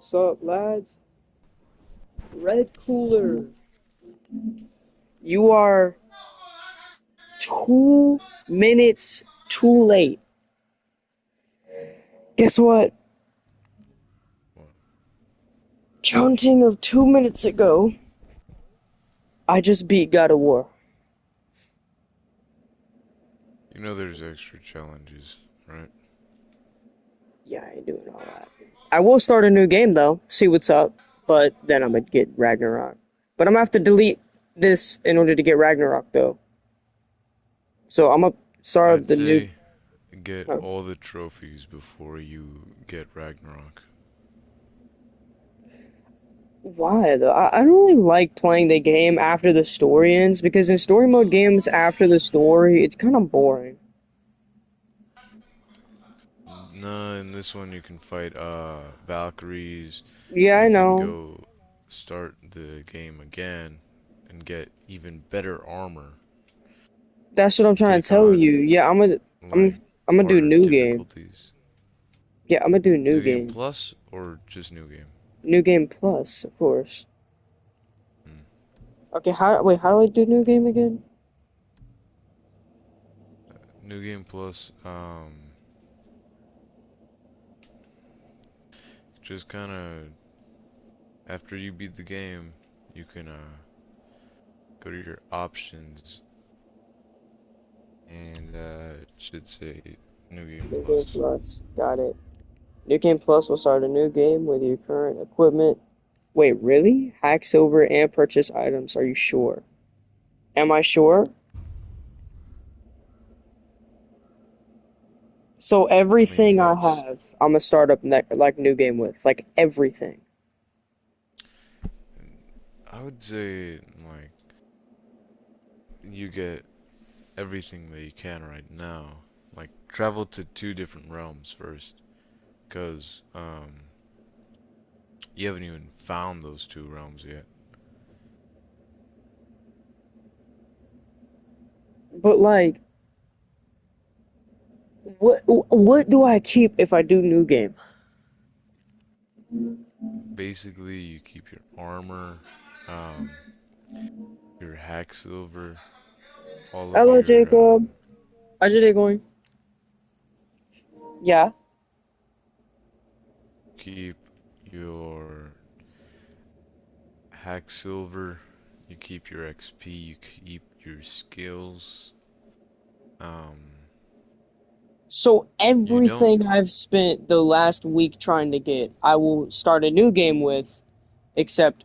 What's up, lads? Red Cooler, you are 2 minutes too late. Guess what? What? Counting of 2 minutes ago, I just beat God of War. You know there's extra challenges, right? Yeah, I ain't doing all that. I will start a new game though, see what's up, but then I'm gonna get Ragnarok. But I'm gonna have to delete this in order to get Ragnarok though. So I'm gonna start I'd the new. say get Huh. all the trophies before you get Ragnarok. Why though? I don't really like playing the game after the story ends because in story mode games after the story, it's kind of boring. Nah, in this one you can fight Valkyries. Yeah, I You can know. go start the game again and get even better armor. That's what I'm trying to Take tell you. on Yeah, I'm like I'm gonna do harder new game. difficulties. Yeah, I'm gonna do new New Game game. Plus or just New Game? New game plus, of course. Hmm. Okay, how do I do new game again? New Game Plus, just kind of after you beat the game, you can go to your options and it should say New Game New game Plus. plus. Got it. New game plus will start a new game with your current equipment. Wait, really? Hack silver and purchase items. Are you sure? Am I sure? So I mean, everything I that's, have, I'm gonna start up like new game with, like everything. I would say, like, you get everything that you can right now. Like, travel to two different realms first, because you haven't even found those two realms yet. But like, what do I keep if I do new game? Basically, you keep your armor, um, your hack silver, all of Hello, your, Jacob. How's your day going? Yeah. keep your hack silver, you keep your XP, you keep your skills. Um, So you don't, everything I've spent the last week trying to get, I will start a new game with, except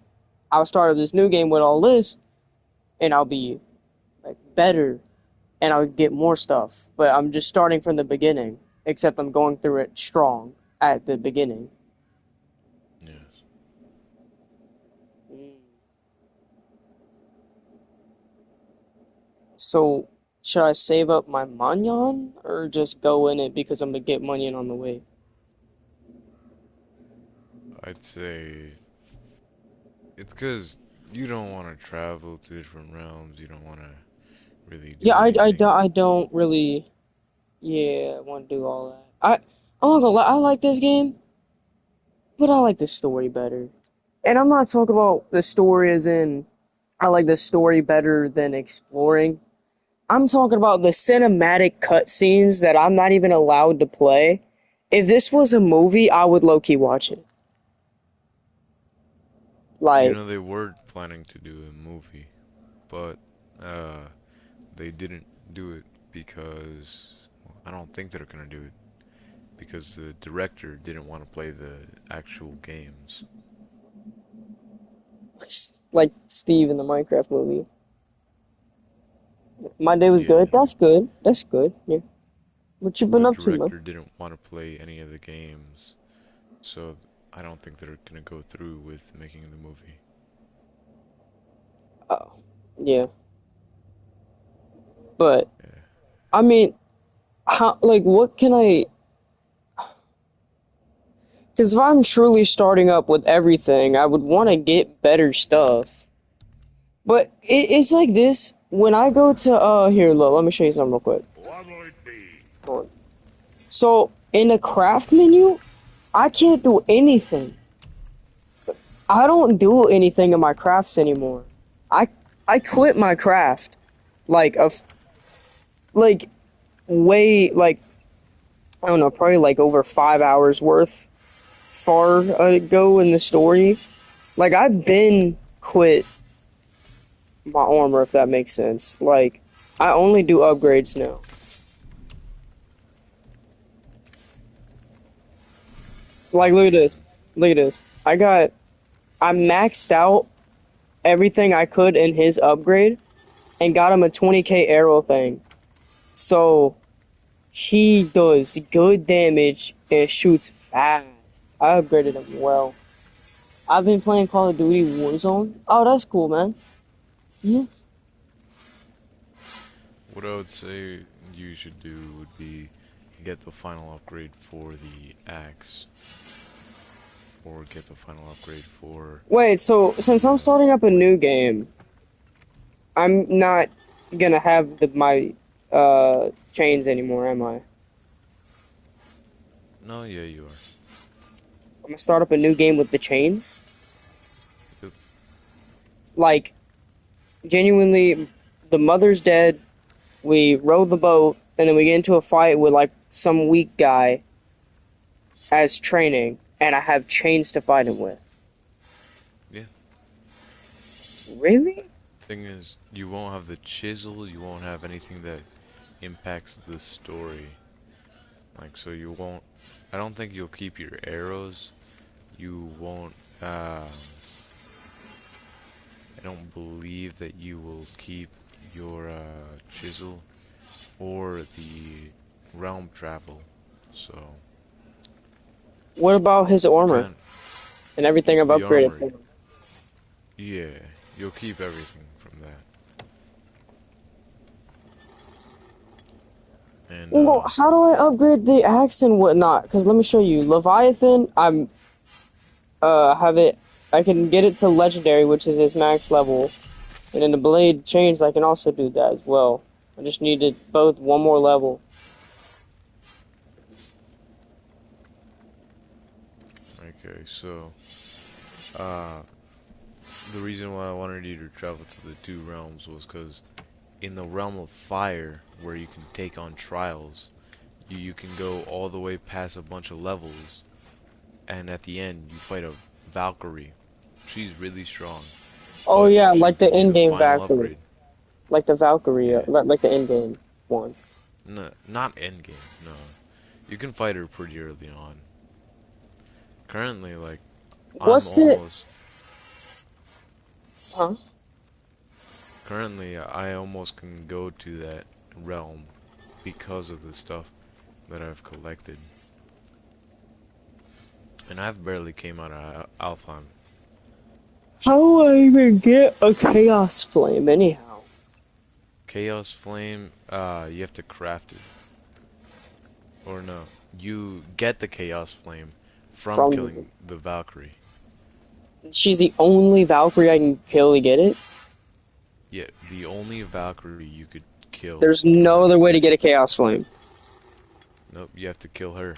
I'll start this new game with all this, and I'll be like better, and I'll get more stuff. But I'm just starting from the beginning, except I'm going through it strong at the beginning. yes. Mm. So should I save up my manyon or just go in it because I'm gonna get manyon on the way? I'd say it's because you don't want to travel to different realms. You don't want to really Yeah, do anything. I don't really, yeah, want to do all that. I'm not gonna lie, I like this game, but I like the story better. And I'm not talking about the story as in I like the story better than exploring. I'm talking about the cinematic cutscenes that I'm not even allowed to play. If this was a movie, I would low-key watch it. You Like, know, they were planning to do a movie, but uh, they didn't do it because well, I don't think they're gonna do it because the director didn't want to play the actual games. like Steve in the Minecraft movie. My day was Yeah, good. That's good. That's good. Yeah. What you been the up to, man? director didn't want to play any of the games, so I don't think they're gonna go through with making the movie. Oh, yeah. But Yeah. I mean, how? Like, what can I? Because if I'm truly starting up with everything, I would want to get better stuff. But it's like this. When I go to here, look, let me show you something real quick. What'll it be? Hold on. So in the craft menu, I can't do anything. I don't do anything in my crafts anymore. I I quit my craft like like way like I don't know, probably like over 5 hours worth far ago in the story. Like I've been quit my armor, if that makes sense. Like I only do upgrades now. Like look at this, look at this. I maxed out everything I could in his upgrade and got him a 20k arrow thing. So he does good damage and shoots fast. I upgraded him well. I've been playing Call of Duty Warzone. Oh, that's cool, man. Yeah. What I would say you should do would be get the final upgrade for the axe, or get the final upgrade for Wait, so since the I'm starting up a new blades. game, I'm not gonna have my chains anymore, am I? No, yeah, you are. I'm gonna start up a new game with the chains. Yep. Like genuinely, the mother's dead. We row the boat, and then we get into a fight with like some weak guy as training, and I have chains to fight him with. Yeah. Really? Thing is, you won't have the chisel, you won't have anything that impacts the story. Like, so you won't, I don't think you'll keep your arrows. You won't, I don't believe that you will keep your chisel or the realm travel. So, What about his you armor can't, and everything I've the upgraded armor, for him? yeah, you'll keep everything from that. And, Well, how do I upgrade the axe and whatnot? Because let me show you. Leviathan, I'm have it. I can get it to legendary, which is its max level, and then the blade chains, I can also do that as well. I just needed both one more level. okay, so, uh, the reason why I wanted you to travel to the two realms was because in the realm of fire, where you can take on trials, you can go all the way past a bunch of levels, and at the end, you fight a Valkyrie. She's really strong, Oh but yeah, she'll like the give you the in-game final Valkyrie, upgrade. like the Valkyrie, Yeah, like the in-game one. no, not endgame, no. You can fight her pretty early on. Currently, like, I'm What's the? almost, Huh? currently, I almost can go to that realm because of the stuff that I've collected. And I've barely came out of Alfheim. How do I even get a Chaos Flame anyhow? Chaos Flame, you have to craft it. Or no, you get the Chaos Flame from From killing the Valkyrie. she's the only Valkyrie I can kill to get it. Yeah, the only Valkyrie you could kill There's in no order to other way to get get it. a Chaos Flame. Nope, you have to kill her.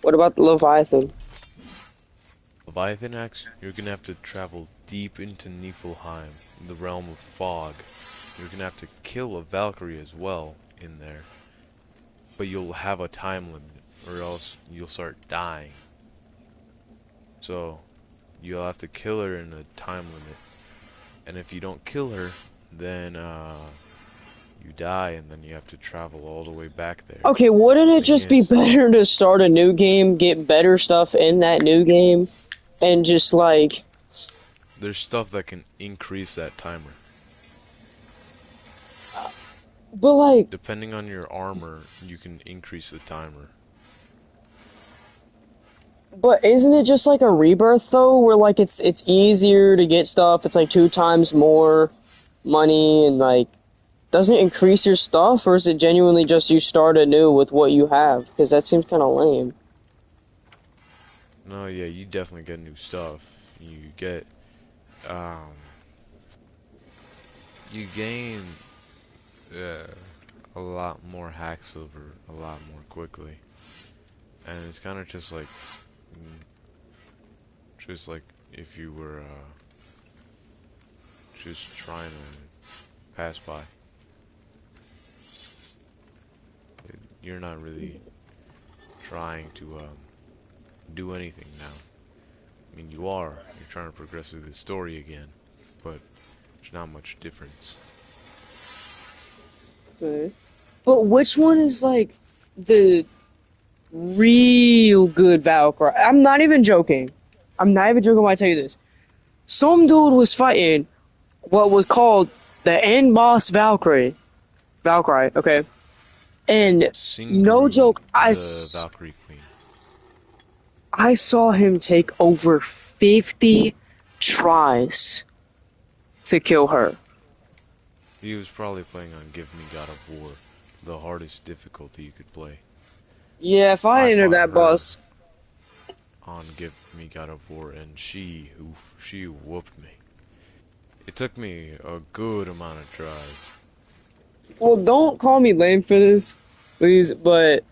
What about the Leviathan? Leviathan Axe, you're gonna have to travel deep into Niflheim, the realm of fog. You're gonna have to kill a Valkyrie as well in there. But you'll have a time limit, or else you'll start dying. So, you'll have to kill her in a time limit. And if you don't kill her, then you die, and then you have to travel all the way back there. Okay, wouldn't it Thing just be is, better to start a new game, get better stuff in that new game, and just like, there's stuff that can increase that timer. but like, Depending on your armor, you can increase the timer. but isn't it just like a rebirth though, where like it's easier to get stuff, it's like 2 times more money and like doesn't it increase your stuff, or is it genuinely just you start anew with what you have? Because that seems kind of lame. No, yeah, you definitely get new stuff. You get, um, you gain uh, a lot more hack silver a lot more quickly. And it's kind of just like if you were just trying to pass by. You're not really trying to do anything now. I mean, you are. You're trying to progress through the story again, but there's not much difference. Okay. But which one is like the real good Valkyrie? I'm not even joking. I'm not even joking when I tell you this. Some dude was fighting what was called the end boss Valkyrie. Valkyrie, okay? And no Singru, joke, the Valkyrie Queen. I saw him take over 50 tries to kill her. He was probably playing on Give Me God of War, the hardest difficulty you could play. Yeah, if I I enter fought that her boss, on Give Me God of War, and she whooped me. It took me a good amount of tries. well, don't call me lame for this, please, but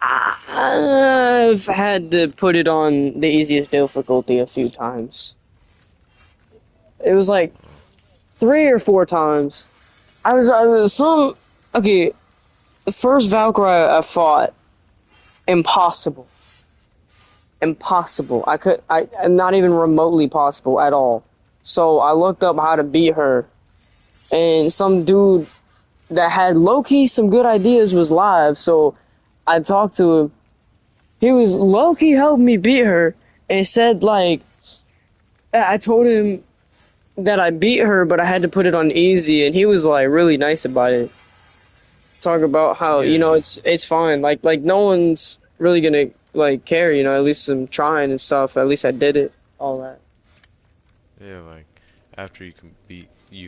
I've had to put it on the easiest difficulty a few times. It was like Oh, 3 or 4 times. I was okay. The first Valkyrie I fought, impossible, impossible. I'm not even remotely possible at all. So I looked up how to beat her, and some dude that had low key some good ideas was live. So I talked to him. He was low key helping me beat her, and said like I told him that I beat her, but I had to put it on easy, and he was like really nice about it. Talk about how yeah, it's fine. Like no one's really gonna like care. At least I'm trying and stuff. At least I did it. All that. yeah. Like after you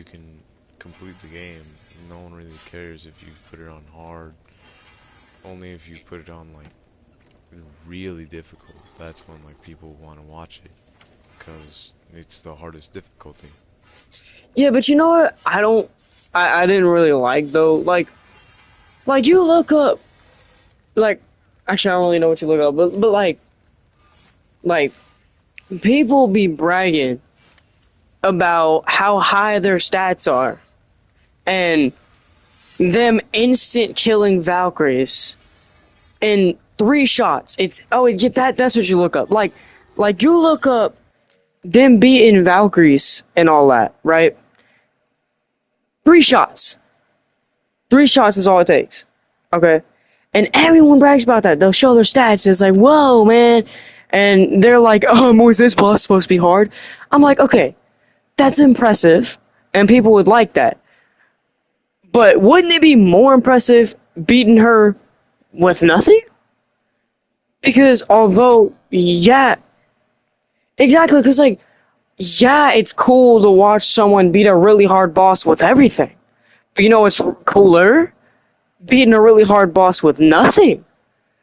can complete the game. No one really cares if you put it on hard. Only if you put it on like really difficult. That's when like people want to watch it, because it's the hardest difficulty. Yeah, but you know what? I didn't really like though. Like you look up. Like actually, I don't really know what you look up, but like people be bragging about how high their stats are and them instant killing Valkyries in 3 shots. It's oh get that's what you look up. Like you look up them beating Valkyries and all that, right? 3 shots. 3 shots is all it takes. Okay? And everyone brags about that. They'll show their stats. It's like, whoa, man. And they're like, was this boss supposed to be hard? I'm like, okay, that's impressive. And people would like that. But wouldn't it be more impressive beating her with nothing? Because although, yeah, exactly, because like, yeah, it's cool to watch someone beat a really hard boss with everything. But you know what's cooler? Beating a really hard boss with nothing.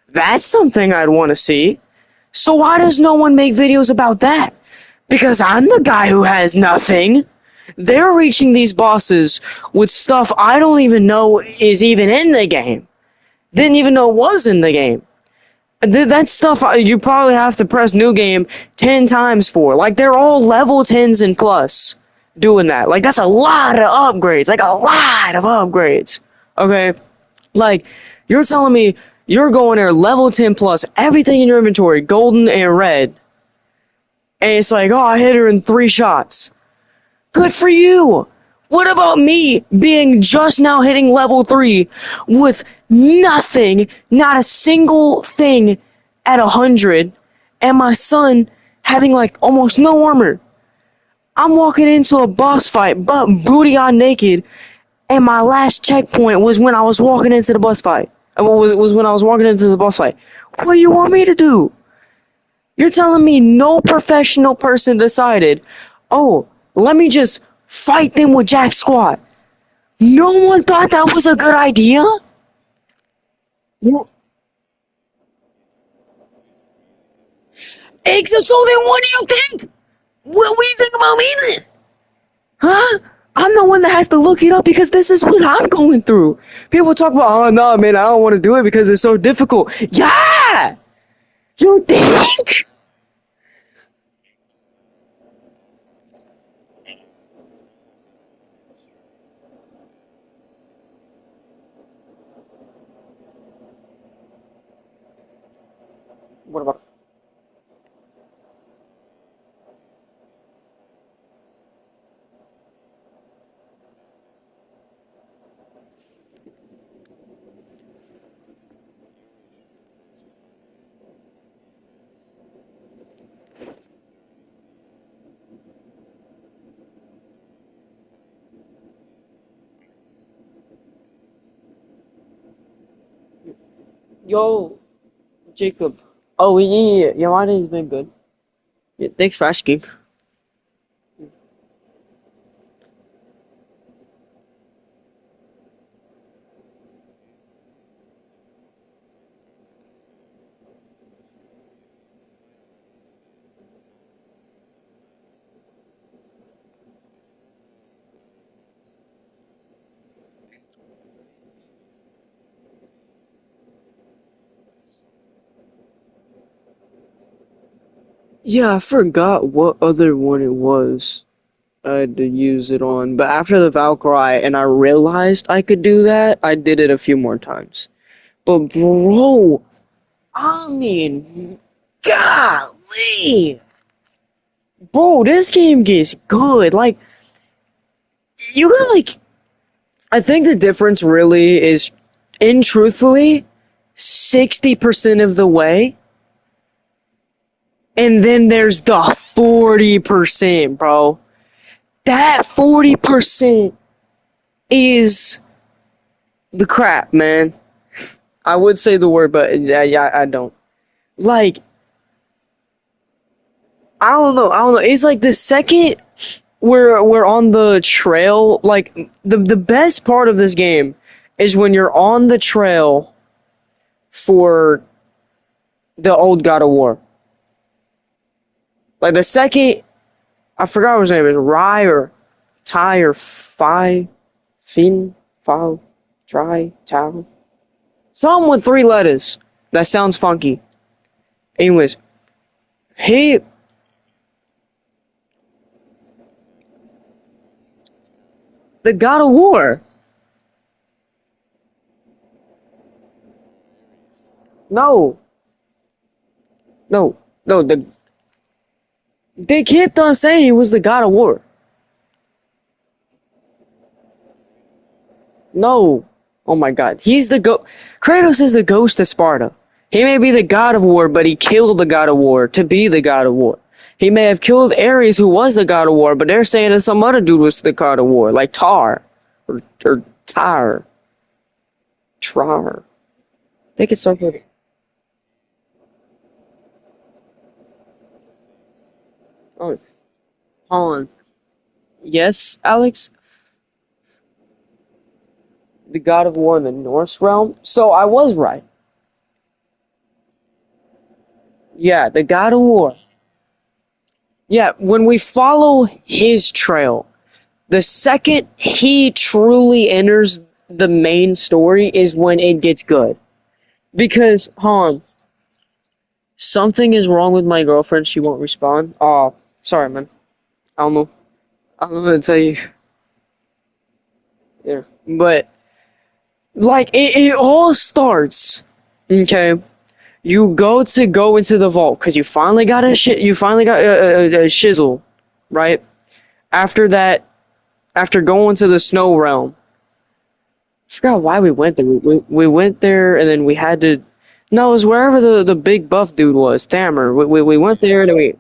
That's something I'd want to see. So why does no one make videos about that? Because I'm the guy who has nothing. They're reaching these bosses with stuff I don't even know is even in the game. Didn't even know was in the game. That stuff you probably have to press new game 10 times for. Like they're all level 10s and plus doing that. Like that's a lot of upgrades. Like a lot of upgrades. Okay? Like, you're telling me you're going there level 10 plus, everything in your inventory, golden and red. And it's like, oh, I hit her in 3 shots. Good for you! What about me being just now hitting level 3 with nothing, not a single thing at 100, and my son having like almost no armor? I'm walking into a boss fight, but booty on naked, and my last checkpoint was when I was walking into the boss fight. Was when I was walking into the boss fight. What do you want me to do? You're telling me no professional person decided, oh, let me just fight them with Jack Squat. No one thought that was a good idea? Well, so then what do you think? What do you think about me then? Huh? I'm the one that has to look it up because this is what I'm going through. People talk about, oh no, man, I don't want to do it because it's so difficult. Yeah! You think? Yo, Jacob. Oh, yeah. Yeah, my day's been good. Yeah, thanks for asking. Yeah, I forgot what other one it was I had to use it on. But after the Valkyrie and I realized I could do that, I did it a few more times. But bro, I mean, golly. Bro, this game gets good. Like, you got like, I think the difference really is, in truthfully, 60% of the way, and then there's the 40%, bro. That 40% is the crap, man. I would say the word, but yeah, I don't. Like, I don't know. It's like the second we're on the trail, like the best part of this game is when you're on the trail for the old God of War. Like the second, I forgot what his name is, Rye or Ty or Fi, Fin, File, Try, Tau. Something with three letters. That sounds funky. Anyways, he, the God of War. No, no, no. They kept on saying he was the God of War. No. Oh my god. Kratos is the ghost of Sparta. He may be the god of war, but he killed the god of war to be the god of war. He may have killed Ares, who was the god of war, but they're saying that some other dude was the god of war, like Tar. Or Tyr. Trar. They could start with. Oh, hold on. Yes, Alex? The god of war in the Norse realm? So I was right. Yeah, the god of war. Yeah, when we follow his trail, the second he truly enters the main story is when it gets good. Because, hold on, something is wrong with my girlfriend. She won't respond. Oh, sorry, man. I don't know. I don't know what to tell you. Yeah. But, like, it all starts, okay? You go into the vault because you finally got you finally got a shizzle, right? After that, after going to the snow realm, I forgot why we went there. We went there and then we had to. No, it was wherever the big buff dude was, Thammer. We went there and then we.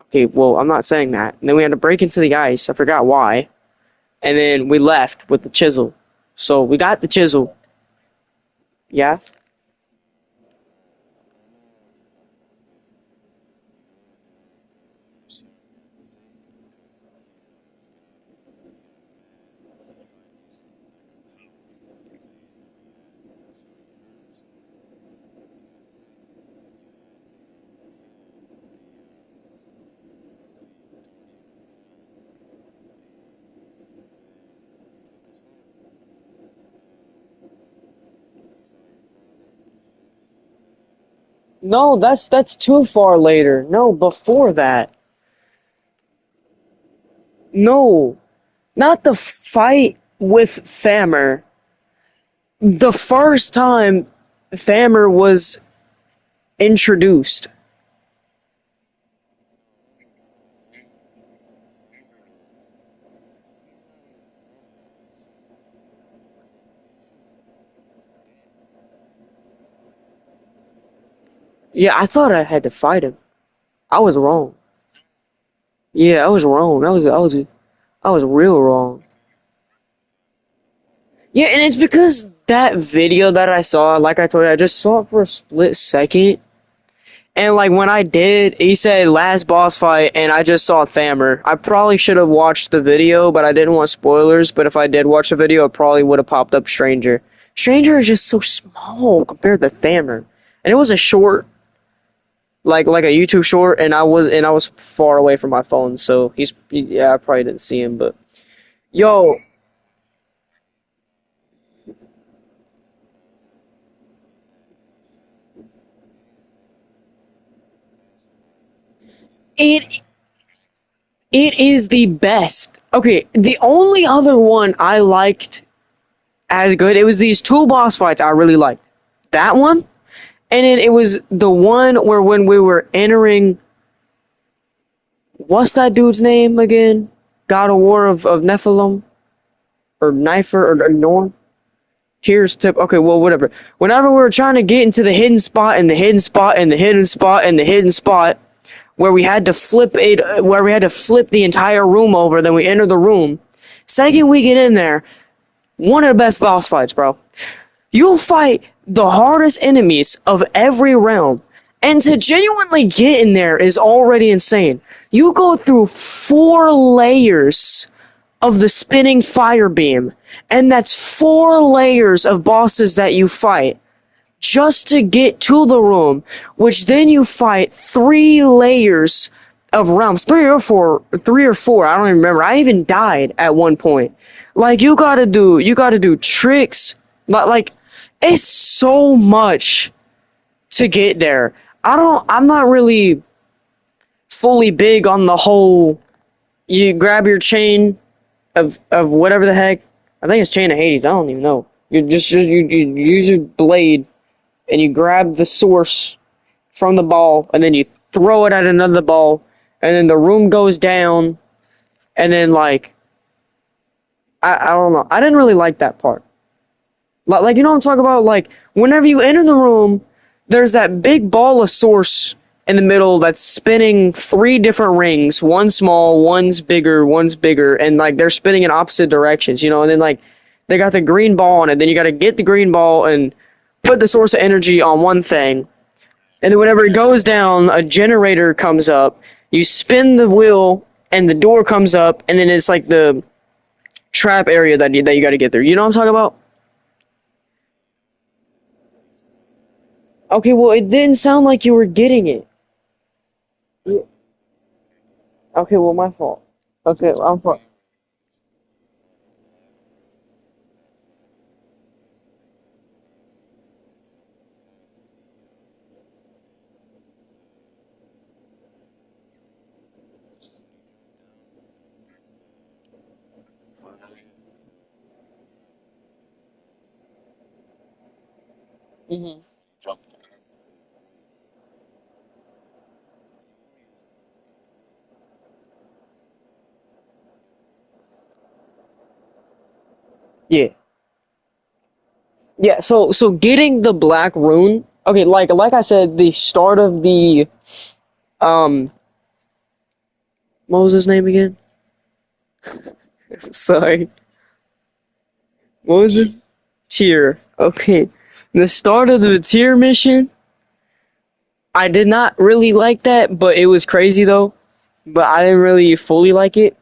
Okay, well, I'm not saying that. And then we had to break into the ice. I forgot why. And then we left with the chisel. So we got the chisel. Yeah? No, that's too far later. No, before that. No, not the fight with Thammer. The first time Thammer was introduced. Yeah, I thought I had to fight him. I was wrong. Yeah, I was wrong. I was real wrong. Yeah, and it's because that video that I saw, like I told you, I just saw it for a split second. And like when I did, he said last boss fight, and I just saw Thammer. I probably should have watched the video, but I didn't want spoilers. But if I did watch the video, it probably would have popped up Stranger. Stranger is just so small compared to Thammer, and it was a short, like a YouTube short, and I was far away from my phone, so yeah, I probably didn't see him, but yo, it it is the best. Okay, the only other one I liked as good, it was these two boss fights I really liked. That one, and then it was the one where when we were entering, what's that dude's name again? God of War of Nephilim or Nifer or Norm? Here's tip. Okay, well, whatever. Whenever we were trying to get into the hidden spot and the hidden spot and the hidden spot and the hidden spot, where we had to flip it, where we had to flip the entire room over, then we enter the room. Second we get in there, one of the best boss fights, bro. You'll fight the hardest enemies of every realm. And to genuinely get in there is already insane. You go through 4 layers of the spinning fire beam, and that's 4 layers of bosses that you fight just to get to the room, which then you fight 3 layers of realms, 3 or 4, I don't even remember. I even died at one point. Like you gotta do tricks, like it's so much to get there. I'm not really fully big on the whole, you grab your chain of whatever the heck. I think it's Chain of Hades. I don't even know. You use your blade and you grab the source from the ball and then you throw it at another ball and then the room goes down and then like I don't know. I didn't really like that part. Like you know what I'm talking about? Like whenever you enter the room, there's that big ball of source in the middle that's spinning 3 different rings. One small, one's bigger, and like they're spinning in opposite directions, you know, and then like they got the green ball on it, then you gotta get the green ball and put the source of energy on one thing. And then whenever it goes down, a generator comes up, you spin the wheel and the door comes up, and then it's like the trap area that you gotta get through. You know what I'm talking about? Okay, well it didn't sound like you were getting it. Yeah. Okay, well my fault. Okay, I'm fault. Hmm. Yeah. Yeah, so getting the black rune. Okay, like I said, the start of the um what was his name again? Sorry. What was this tier? Okay. The start of the tier mission, I did not really like that, but it was crazy though. But I didn't really fully like it.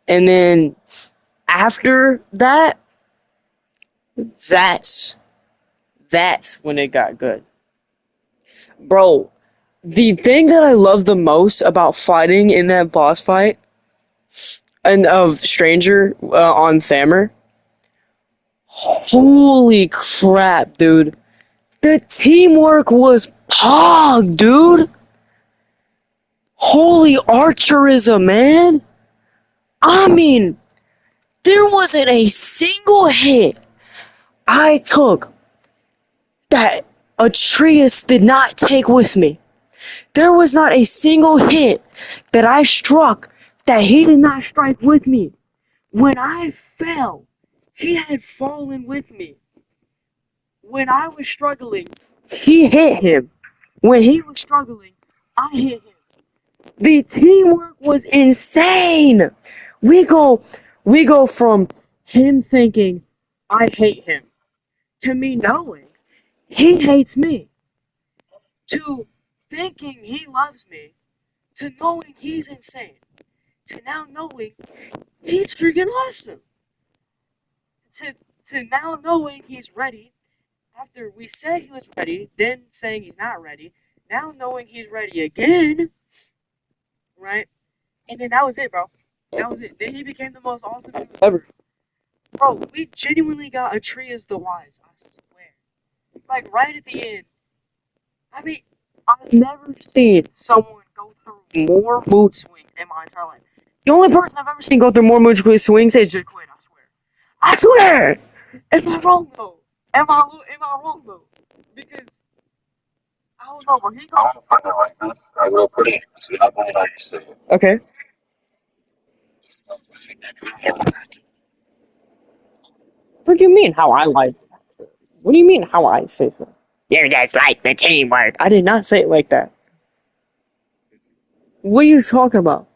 And then after that, that's that's when it got good. Bro, the thing that I love the most about fighting in that boss fight and of Stranger on Thammer, holy crap, dude. The teamwork was pog, dude. Holy archerism, man. I mean, there wasn't a single hit I took that Atreus did not take with me. There was not a single hit that I struck that he did not strike with me. When I fell, he had fallen with me. When I was struggling, he hit him. When he was struggling, I hit him. The teamwork was insane. We go we go from him thinking I hate him to me knowing he hates me, to thinking he loves me, to knowing he's insane, to now knowing he's freaking awesome, to now knowing he's ready after we said he was ready, then saying he's not ready, now knowing he's ready again, right? And then that was it, bro. That was it. Then he became the most awesome dude ever. Bro, we genuinely got a tree as the wise, I swear. Like, right at the end. I mean, I've never seen someone go through more mood swings in my entire life. The only person I've ever seen go through more mood swings is Jay Quinn, I swear. I swear! Am I wrong, though? Am I wrong, though? Because, I don't know, but he goes... I'm gonna put it like this. I will put it, see, I believe I say it. Okay. What do you mean, how I like? What do you mean, how I say so? You guys like the teamwork. I did not say it like that. What are you talking about?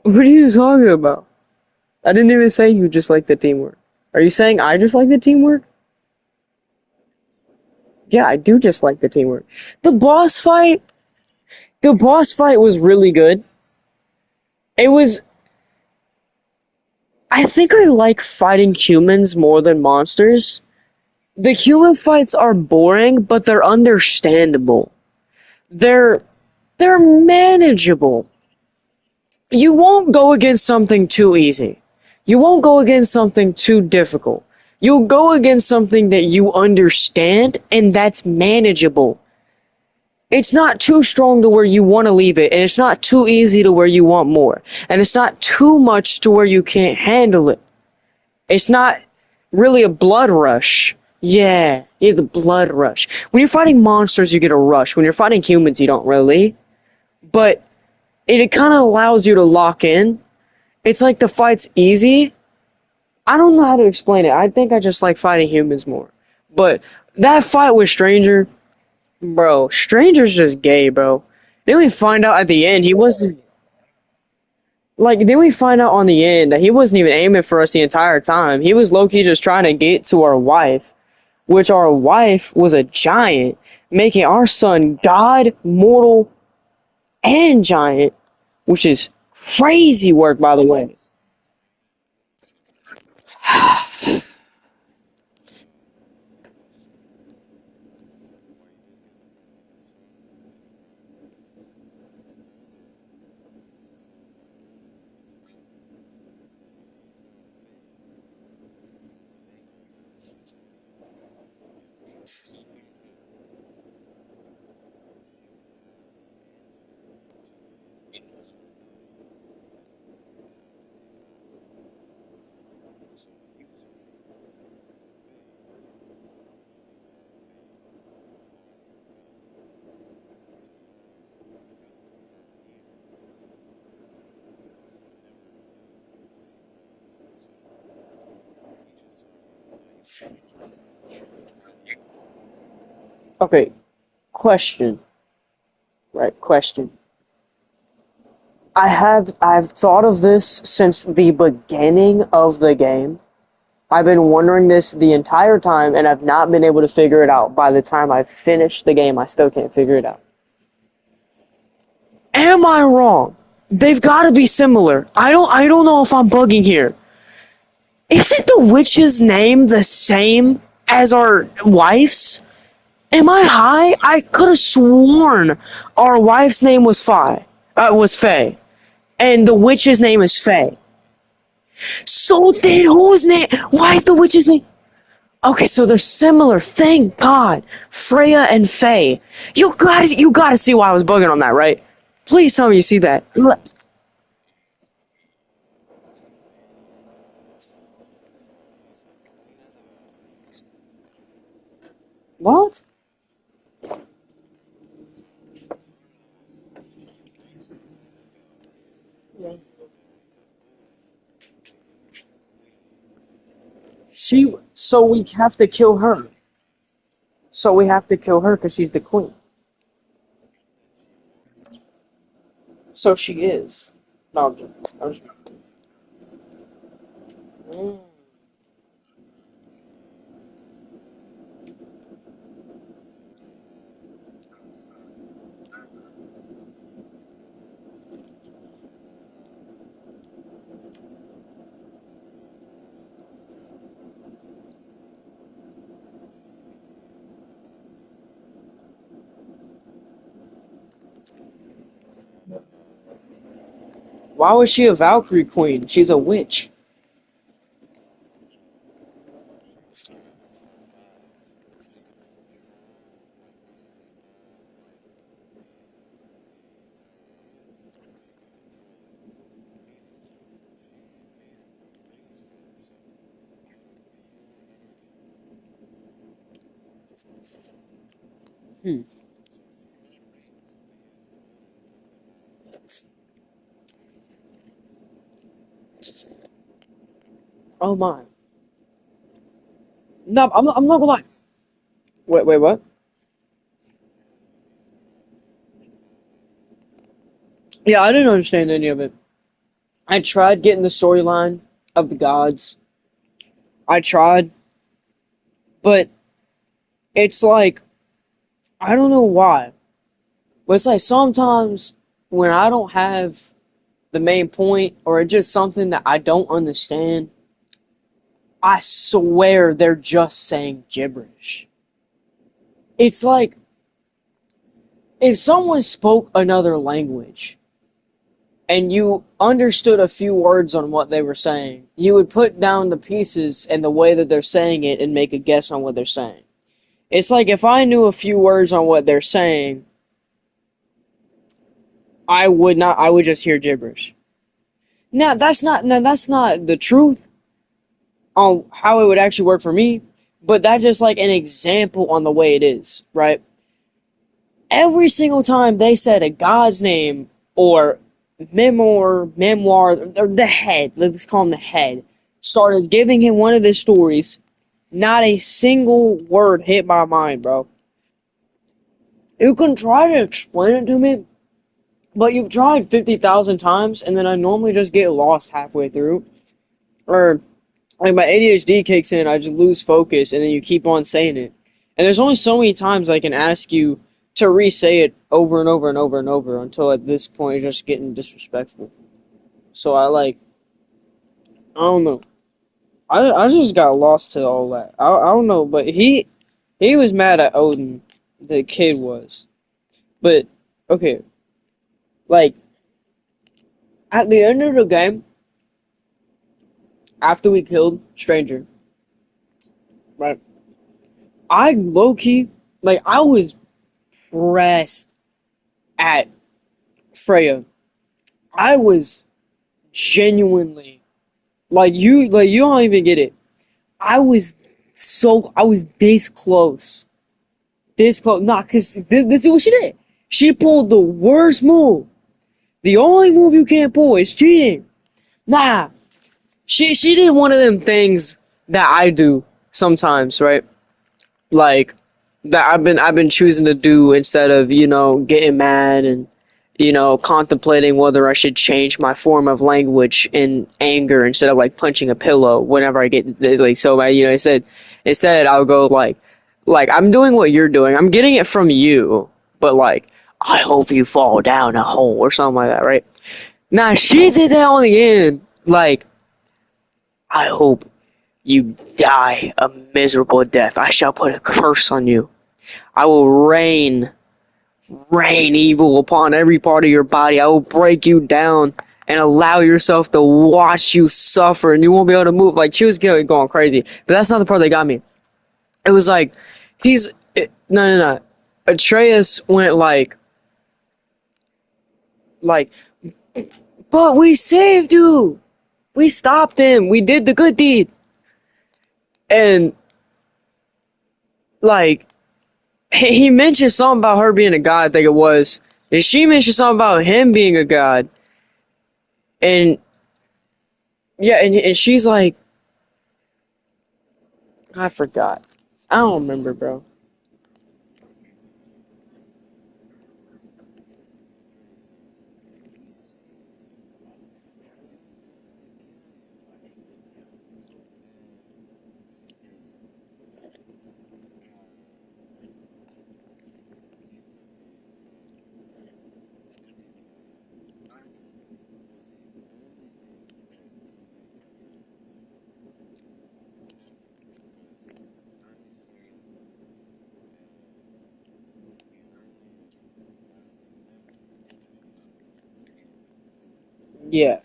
What are you talking about? I didn't even say you just like the teamwork. Are you saying I just like the teamwork? Yeah, I do just like the teamwork. The boss fight, the boss fight was really good. It was. I think I like fighting humans more than monsters. The human fights are boring, but they're understandable. They're they're manageable. You won't go against something too easy. You won't go against something too difficult. You'll go against something that you understand and that's manageable. It's not too strong to where you want to leave it, and it's not too easy to where you want more. And it's not too much to where you can't handle it. It's not really a blood rush. Yeah, the blood rush. When you're fighting monsters, you get a rush. When you're fighting humans, you don't really. But it kind of allows you to lock in. It's like the fight's easy. I don't know how to explain it. I think I just like fighting humans more. But that fight with Stranger, bro, Stranger's just gay, bro. Then we find out at the end he wasn't then we find out on the end that he wasn't even aiming for us the entire time. He was low-key just trying to get to our wife, which our wife was a giant, making our son God, mortal, and giant, which is crazy work, by the way. Okay, question. Right, question. I've thought of this since the beginning of the game. I've been wondering this the entire time and I've not been able to figure it out. By the time I've finished the game, I still can't figure it out. Am I wrong? They've got to be similar. I don't know if I'm bugging here. Isn't the witch's name the same as our wife's? Am I high? I could have sworn our wife's name was Faye, and the witch's name is Faye. So then whose name? Why is the witch's name? Okay, so they're similar. Thank God. Freya and Faye. You gotta see why I was bugging on that, right? Please tell me you see that. What? So we have to kill her. So we have to kill her because she's the queen. So she is. No, I'm joking. Mm. Why was she a Valkyrie queen? She's a witch. Hmm. Oh my. No, I'm not gonna lie. Wait, what? Yeah, I didn't understand any of it. I tried getting the storyline of the gods. I tried, but it's like I don't know why. But it's like sometimes when I don't have the main point or it's just something that I don't understand, I swear they're just saying gibberish. It's like if someone spoke another language and you understood a few words on what they were saying, you would put down the pieces and the way that they're saying it and make a guess on what they're saying. It's like if I knew a few words on what they're saying, I would not. I would just hear gibberish. Now that's not the truth on how it would actually work for me, but that's just like an example on the way it is, right? Every single time they said a god's name or memoir, or the head, let's call him the head, started giving him one of his stories, not a single word hit my mind, bro. You can try to explain it to me, but you've tried 50,000 times, and then I normally just get lost halfway through. Or, like, my ADHD kicks in, I just lose focus, and then you keep on saying it. And there's only so many times I can ask you to re-say it over and over and over and over until at this point it's just getting disrespectful. So I don't know. I just got lost to all that. I don't know, but he was mad at Odin, the kid was. But, okay, like, at the end of the game, after we killed Stranger, right? I low key, like, I was pressed at Freya. I was genuinely, like, you don't even get it. I was this close, not cause this is what she did. She pulled the worst move. The only move you can't pull is cheating. Nah, she did one of them things that I do sometimes, right? Like that I've been choosing to do instead of getting mad and contemplating whether I should change my form of language in anger instead of like punching a pillow whenever I get like so I instead I'll go like I'm doing what you're doing. I'm getting it from you, but like I hope you fall down a hole or something like that, right? Nah, she did that on the end. Like I hope you die a miserable death. I shall put a curse on you. I will rain evil upon every part of your body. I will break you down and allow yourself to watch you suffer, and you won't be able to move. Like she was going crazy, but that's not the part that got me. It was like no. Atreus went like, but we saved you. We stopped him. We did the good deed, and like he mentioned something about her being a god. I think it was, and she mentioned something about him being a god, and yeah, and she's like, I forgot. I don't remember, bro. Yeah.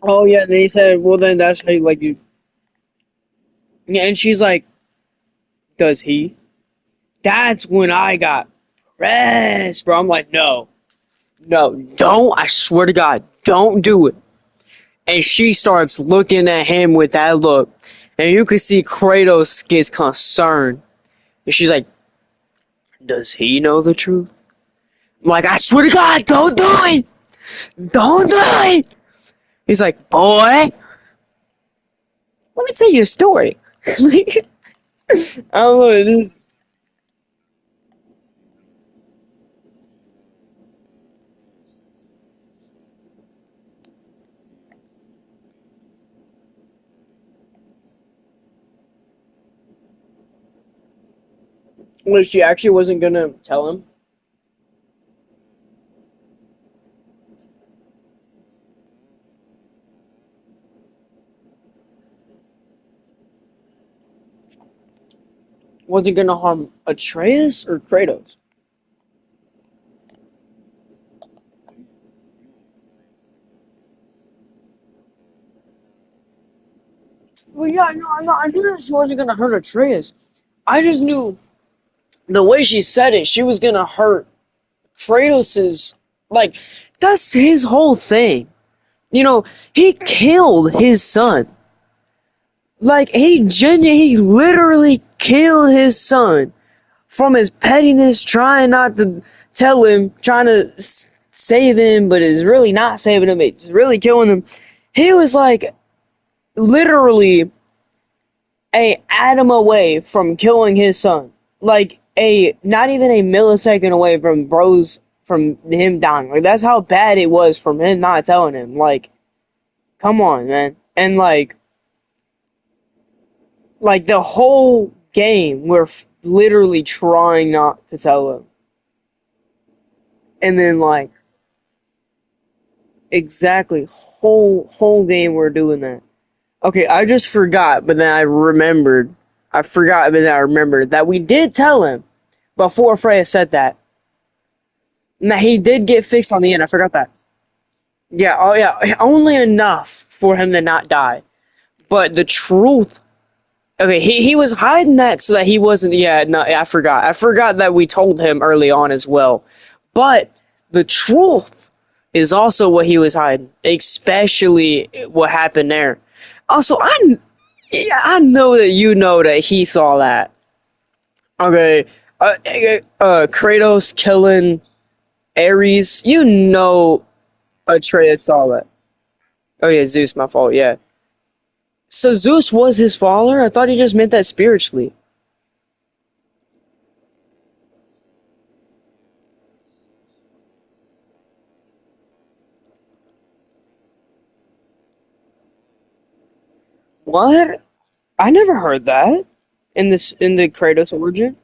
Oh yeah. Then he said, "Well, then that's how you like you." Yeah, and she's like, "Does he?" That's when I got pressed, bro. I'm like, "No, no, don't! I swear to God, don't do it." And she starts looking at him with that look, and you can see Kratos gets concerned, and she's like, "Does he know the truth?" I'm like, "I swear to God, don't do it! Don't do it!" He's like, "Boy, let me tell you a story." I don't know. It just was she actually wasn't gonna tell him. Was it gonna harm Atreus or Kratos? Well, yeah, no, I knew that she wasn't gonna hurt Atreus. I just knew the way she said it, she was gonna hurt Kratos's. Like, that's his whole thing. You know, he killed his son. Like, he literally killed his son from his pettiness, trying not to tell him, trying to save him, but is really not saving him. It's really killing him. He was like literally a atom away from killing his son. Like a not even a millisecond away from him dying. Like that's how bad it was from him not telling him. Like, come on, man. And like the whole game, we're literally trying not to tell him. And then like exactly whole game we're doing that. Okay, I just forgot, but then I remembered. I forgot, but then I remembered that we did tell him before Freya said that. Now he did get fixed on the end. I forgot that. Yeah, oh yeah, only enough for him to not die. But the truth, okay, he was hiding that so that he wasn't. Yeah, no, I forgot. I forgot that we told him early on as well. But the truth is also what he was hiding, especially what happened there. Also, yeah, I know that you know that he saw that. Okay, Kratos killing Ares. You know Atreus saw that. Oh yeah, Zeus, my fault. Yeah. So Zeus was his father? I thought he just meant that spiritually. What? I never heard that in the Kratos origin.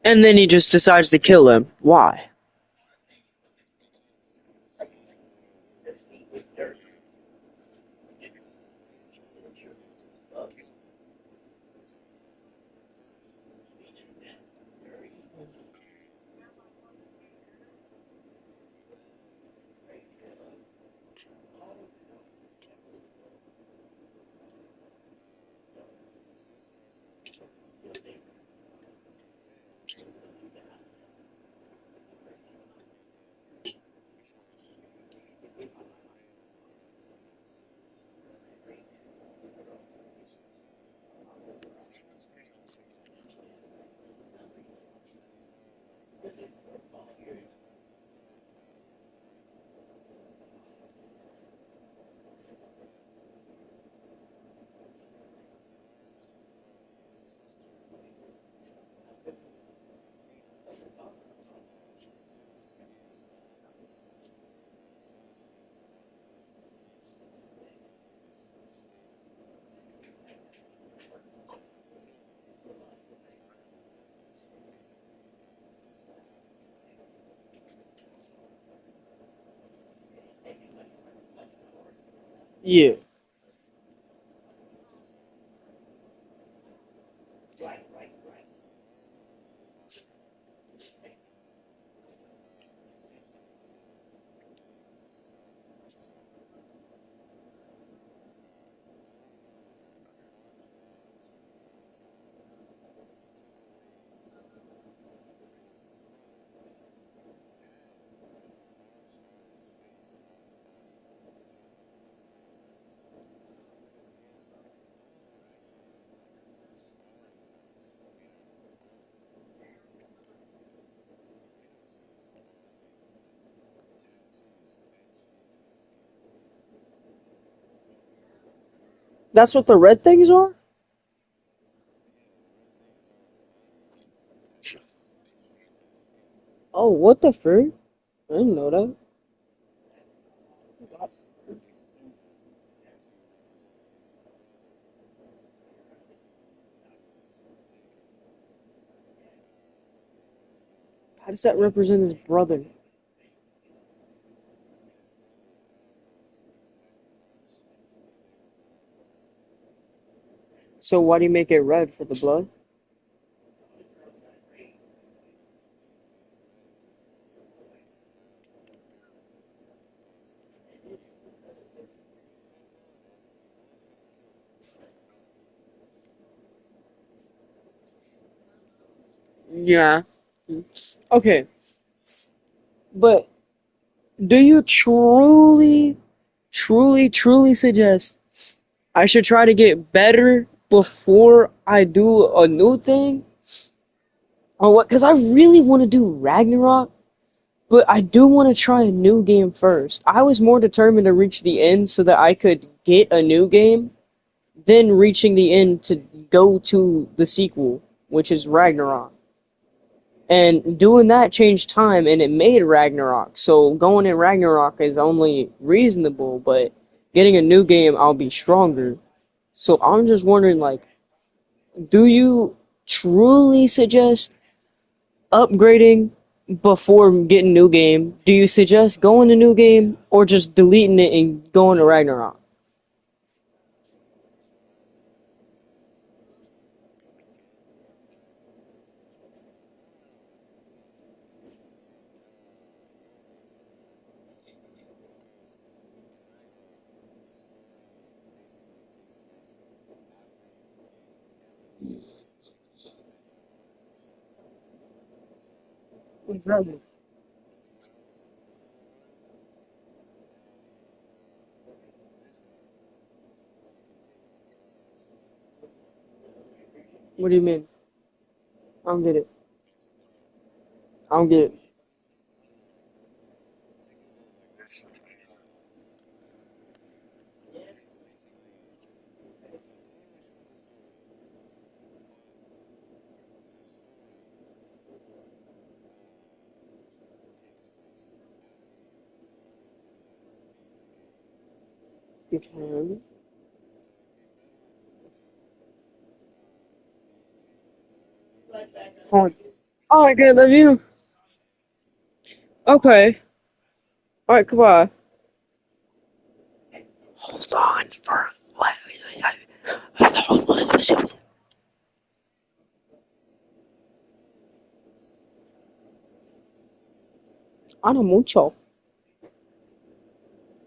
And then he just decides to kill him. Why? Yeah, that's what the red things are. Oh, what the frick? I didn't know that. How does that represent his brother? So why do you make it red for the blood? Yeah. Okay, but do you truly suggest I should try to get better before I do a new thing? Or what? Because I really want to do Ragnarok, but I do want to try a new game first. I was more determined to reach the end so that I could get a new game than reaching the end to go to the sequel, which is Ragnarok. And doing that changed time and it made Ragnarok. So going in Ragnarok is only reasonable, but getting a new game, I'll be stronger. So I'm just wondering, like, do you truly suggest upgrading before getting new game? Do you suggest going to new game or just deleting it and going to Ragnarok? Exactly. What do you mean? I don't get it. I don't get it. You can. Hold on. Oh, I get the view. Okay. Alright, goodbye. Hold on for what? Hold on. I don't mucho.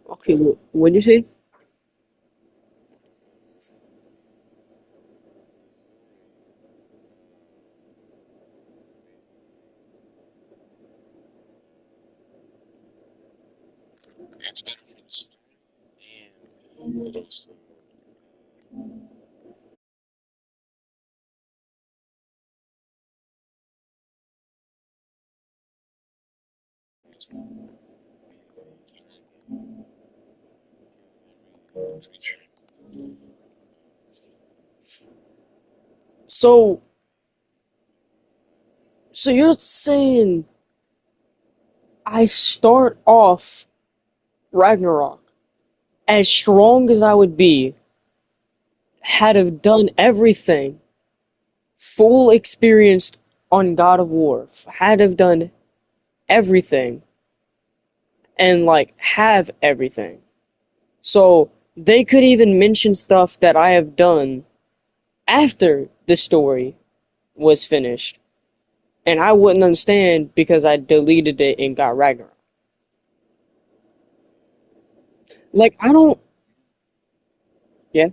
Okay, what did you say? So, so you're saying I start off Ragnarok as strong as I would be had have done everything, full experienced on God of War, had have done everything, and like have everything. So they could even mention stuff that I have done after the story was finished, and I wouldn't understand because I deleted it and got Ragnarok. Like I don't. Yeah.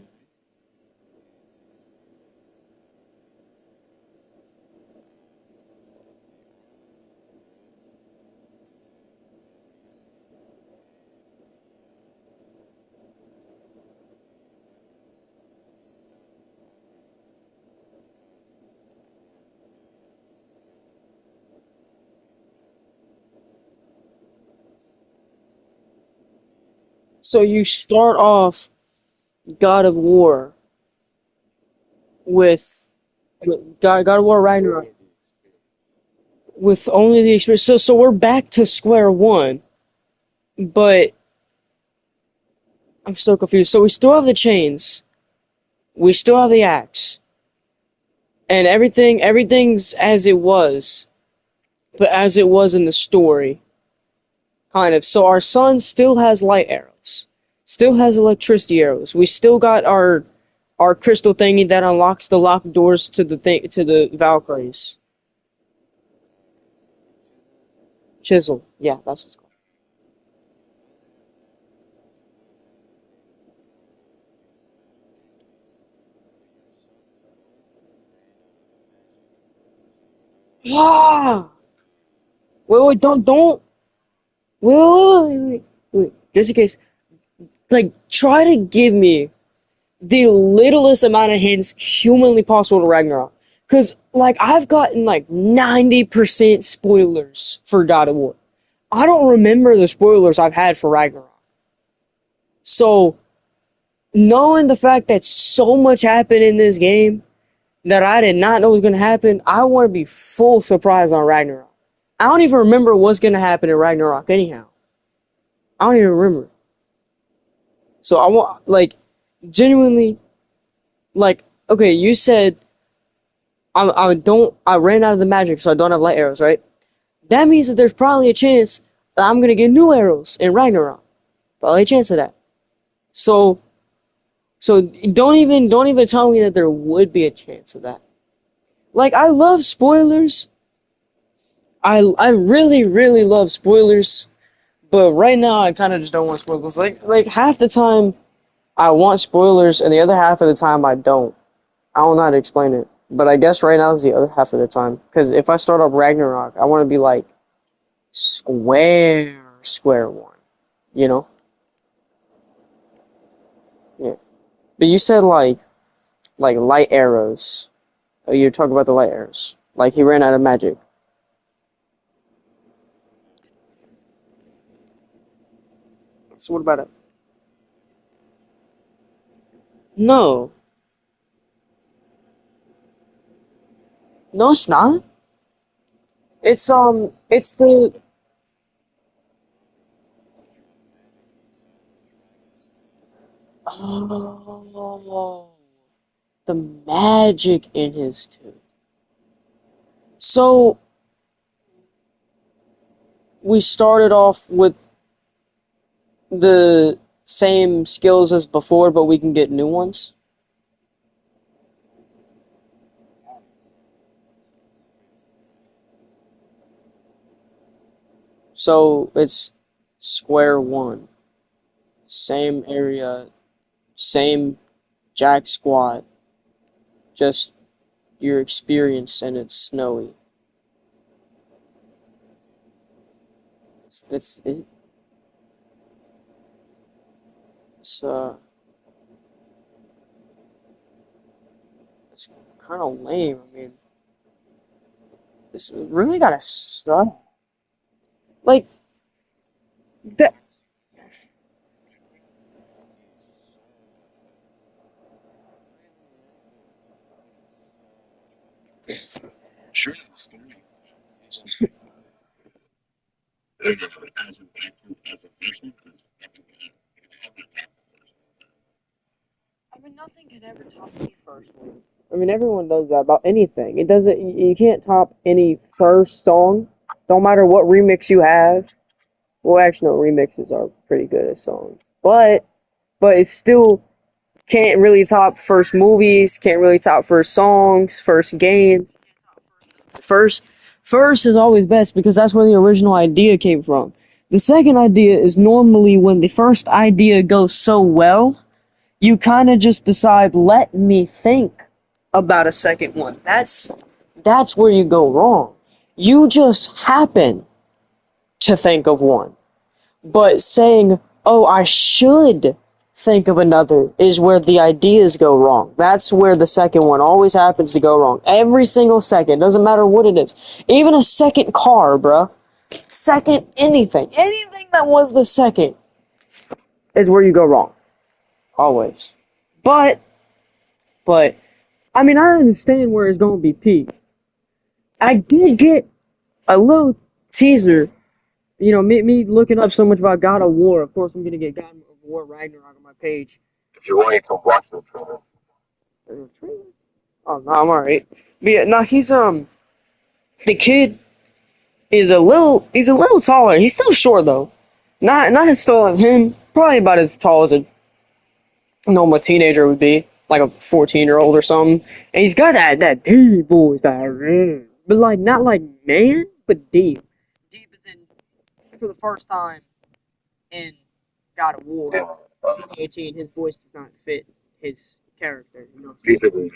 So you start off God of War with, God of War Ragnarok with only the experience. So we're back to square one, but I'm so confused. So we still have the chains, we still have the axe, and everything's as it was, but as it was in the story, kind of. So our son still has light arrows, still has electricity arrows. We still got our crystal thingy that unlocks the locked doors to the thing to the Valkyries. Chisel, yeah, that's what's called. Ah! Wait, don't. Wait. Just in case, like, try to give me the littlest amount of hints humanly possible to Ragnarok. Cause, like, I've gotten like 90% spoilers for God of War. I don't remember the spoilers I've had for Ragnarok. So, knowing the fact that so much happened in this game that I did not know was gonna happen, I want to be full surprise on Ragnarok. I don't even remember what's gonna happen in Ragnarok anyhow. I don't even remember. So I want, like, genuinely, like, okay, you said I ran out of the magic, so I don't have light arrows, right? That means that there's probably a chance that I'm gonna get new arrows in Ragnarok. Probably a chance of that. So, so don't even tell me that there would be a chance of that. Like, I love spoilers. I really love spoilers, but right now I kind of just don't want spoilers. Like half the time I want spoilers, and the other half of the time I don't. I don't know how to explain it, but I guess right now is the other half of the time. Because if I start up Ragnarok, I want to be like square one, you know? Yeah. But you said like light arrows. Oh, you're talking about the light arrows. Like he ran out of magic. So what about it? No, no, it's not. It's the oh, the magic in his tooth. So we started off with the same skills as before, but we can get new ones. So it's square one, same area, same jack squat, just your experience and it's snowy. It's it's uh it's kind of lame. I mean, it's really gotta suck. Like that. I mean, nothing can ever top the first one. I mean, everyone does that about anything. It doesn't. You can't top any first song. Don't matter what remix you have. Well, actually, no, remixes are pretty good as songs. But but it still can't really top first movies, can't really top first songs, first game. First, first is always best because that's where the original idea came from. The second idea is normally when the first idea goes so well, you kind of just decide, let me think about a second one. That's where you go wrong. You just happen to think of one. But saying, oh, I should think of another is where the ideas go wrong. That's where the second one always happens to go wrong. Every single second. Doesn't matter what it is. Even a second car, bruh. Second anything. Anything that was the second is where you go wrong. Always. But, but, I mean, I understand where it's going to be peak. I did get a little teaser. You know, me looking up so much about God of War. Of course, I'm gonna get God of War Ragnarok on my page. If you want, you can watch the trailer. Oh no, I'm alright. But yeah, no, the kid is he's a little taller. He's still short though. Not as tall as him. Probably about as tall as a normal teenager would be, like a 14-year-old or something. And he's got that deep voice, but like not like man, but deep. Deep as in for the first time in God of War 2018, his voice does not fit his character. You know what I'm saying?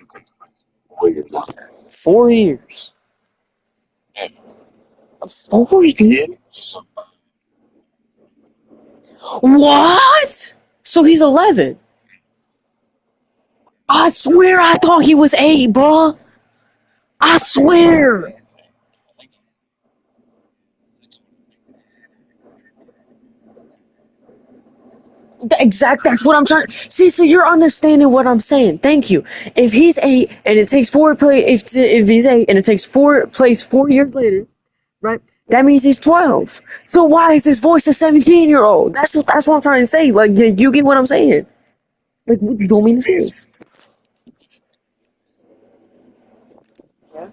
4 years. 4 years? What? So he's 11. I swear I thought he was 8, bruh. I swear. That's what I'm trying to see. So you're understanding what I'm saying. Thank you. If he's 8 and it takes if he's 8 and it takes 4 years later, right? That means he's 12. So why is his voice a 17-year-old? That's what I'm trying to say. Like you get what I'm saying. Like what you don't mean to say this. Yeah.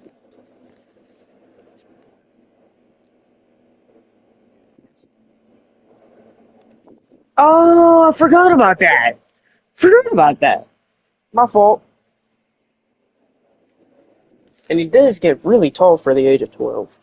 Oh, I forgot about that. Forgot about that. My fault. And he does get really tall for the age of 12.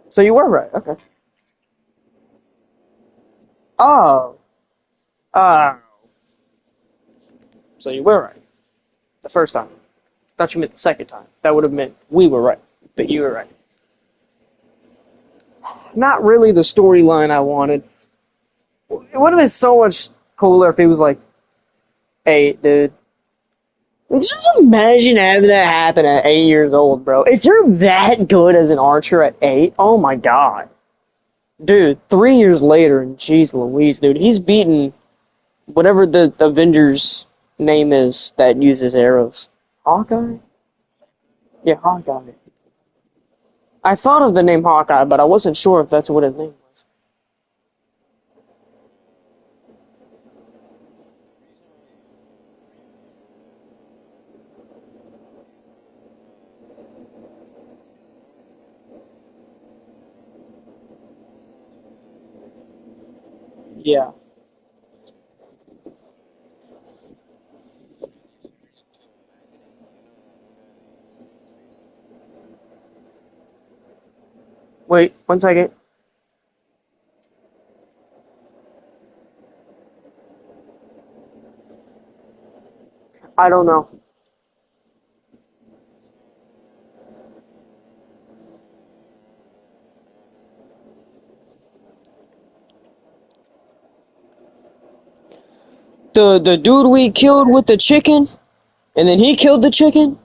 So you were right. Okay. Oh. Oh. So you were right. The first time. Thought you meant the second time. That would have meant we were right. But you were right. Not really the storyline I wanted. It would have been so much cooler if he was like 8, dude. Just imagine having that happen at 8 years old, bro. If you're that good as an archer at 8, oh my god. Dude, 3 years later, and jeez Louise, dude, he's beaten whatever the Avengers name is that uses arrows. Hawkeye? Yeah, Hawkeye. I thought of the name Hawkeye, but I wasn't sure if that's what his name was. Yeah. Wait, 1 second. I don't know. The dude we killed with the chicken, and then he killed the chicken?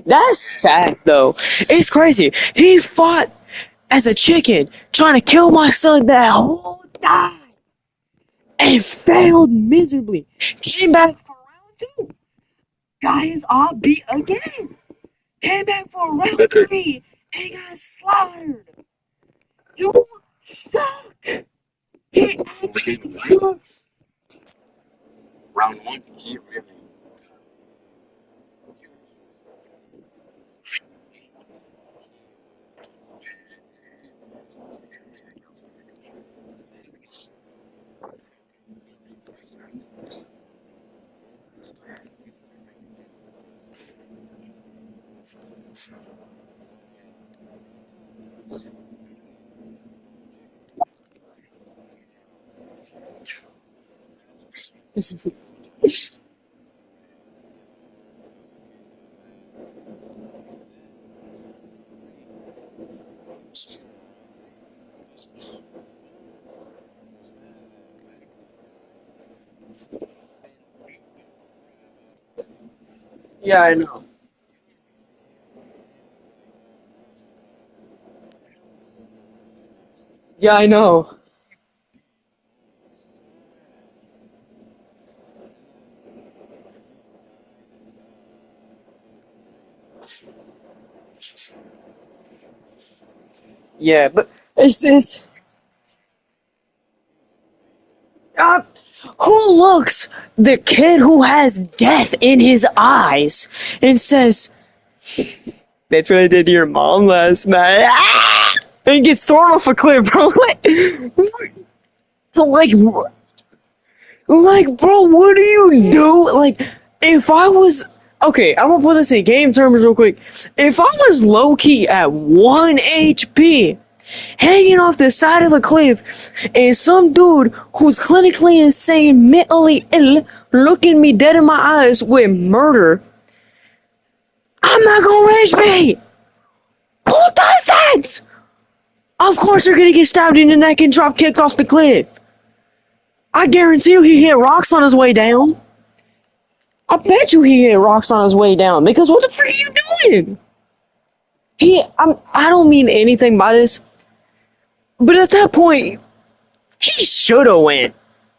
That's sad, though. It's crazy. He fought as a chicken, trying to kill my son that whole time, and failed miserably. Came back for round 2. Got his odd beat again. Came back for round 3 and got slaughtered. You suck. He actually sucks. Yeah, I know. Yeah, I know. Yeah, but it's uh, who looks the kid who has death in his eyes and says, "That's what I did to your mom last night," and gets thrown off a cliff, bro. Like, so bro, what do you do? Like, if I was okay, I'm gonna put this in game terms real quick. If I was low key at 1 HP, hanging off the side of a cliff, and some dude who's clinically insane, mentally ill, looking me dead in my eyes with murder, I'm not gonna rage bait. Who does that? Of course they're gonna get stabbed in the neck and drop kicked off the cliff. I guarantee you he hit rocks on his way down. I bet you he hit rocks on his way down because what the frick are you doing? I don't mean anything by this, but at that point, he should have went.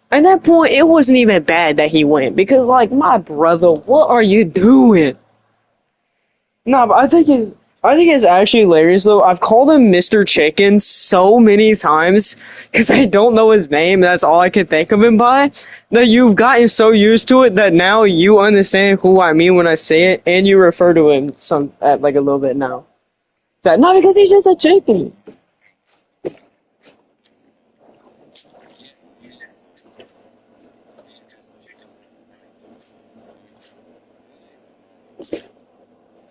At that point, it wasn't even bad that he went because, like, my brother, what are you doing? No, but I think it's actually hilarious though. I've called him Mr. Chicken so many times because I don't know his name. That's all I can think of him by. That you've gotten so used to it that now you understand who I mean when I say it, and you refer to him some at like a little bit now. So, not because he's just a chicken.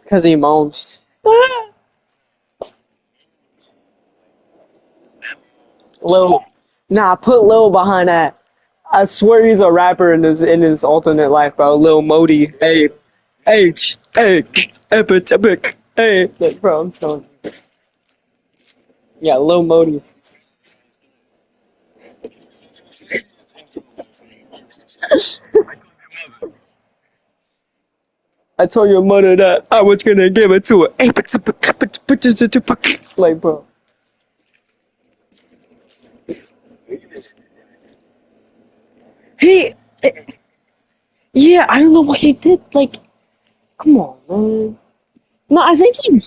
Because he moans. Lil, nah, put Lil behind that. I swear he's a rapper in his alternate life, bro. Lil Modi. Hey, epic. Hey, like, bro, I'm telling you. Yeah, Lil Modi. I told your mother that I was gonna give it to her. Apex, like, bro. He, yeah, I don't know what he did. Like, come on, man. No, I think he.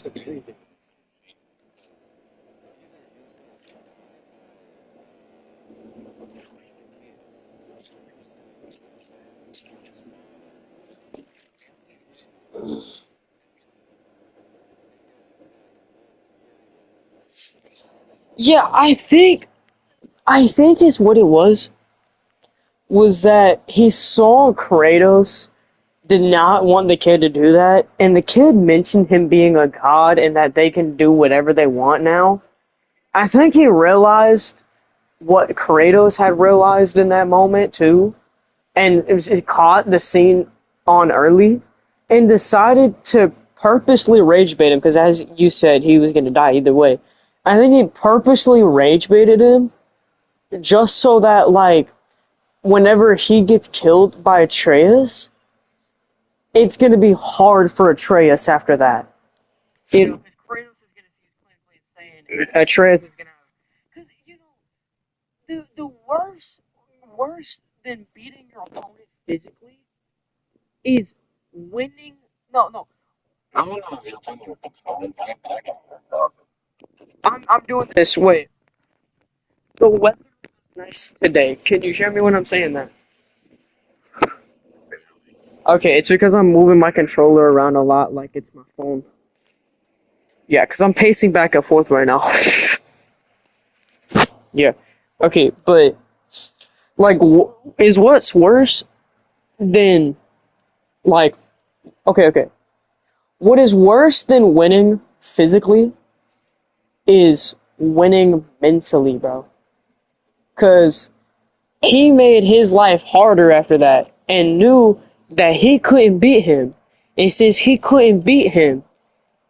Yeah, I think is what it was that he saw Kratos did not want the kid to do that, and the kid mentioned him being a god and that they can do whatever they want now. I think he realized what Kratos had realized in that moment too, and it caught the scene on early, and decided to purposely rage bait him because, as you said, he was going to die either way. I think he purposely rage baited him just so that, like, whenever he gets killed by Atreus, it's going to be hard for Atreus after that. You know, because Kratos is going to see his clinically insane, and Atreus is going to. Because, you know, the worse than beating your opponent physically is winning. No, no. I'm doing this. Wait. The weather was nice today. Can you hear me when I'm saying that? Okay, it's because I'm moving my controller around a lot, like it's my phone. Yeah, because I'm pacing back and forth right now. Yeah. Okay, but like, is what's worse than like? Okay. What is worse than winning physically is winning mentally, bro. Cause he made his life harder after that and knew that he couldn't beat him. And since he couldn't beat him,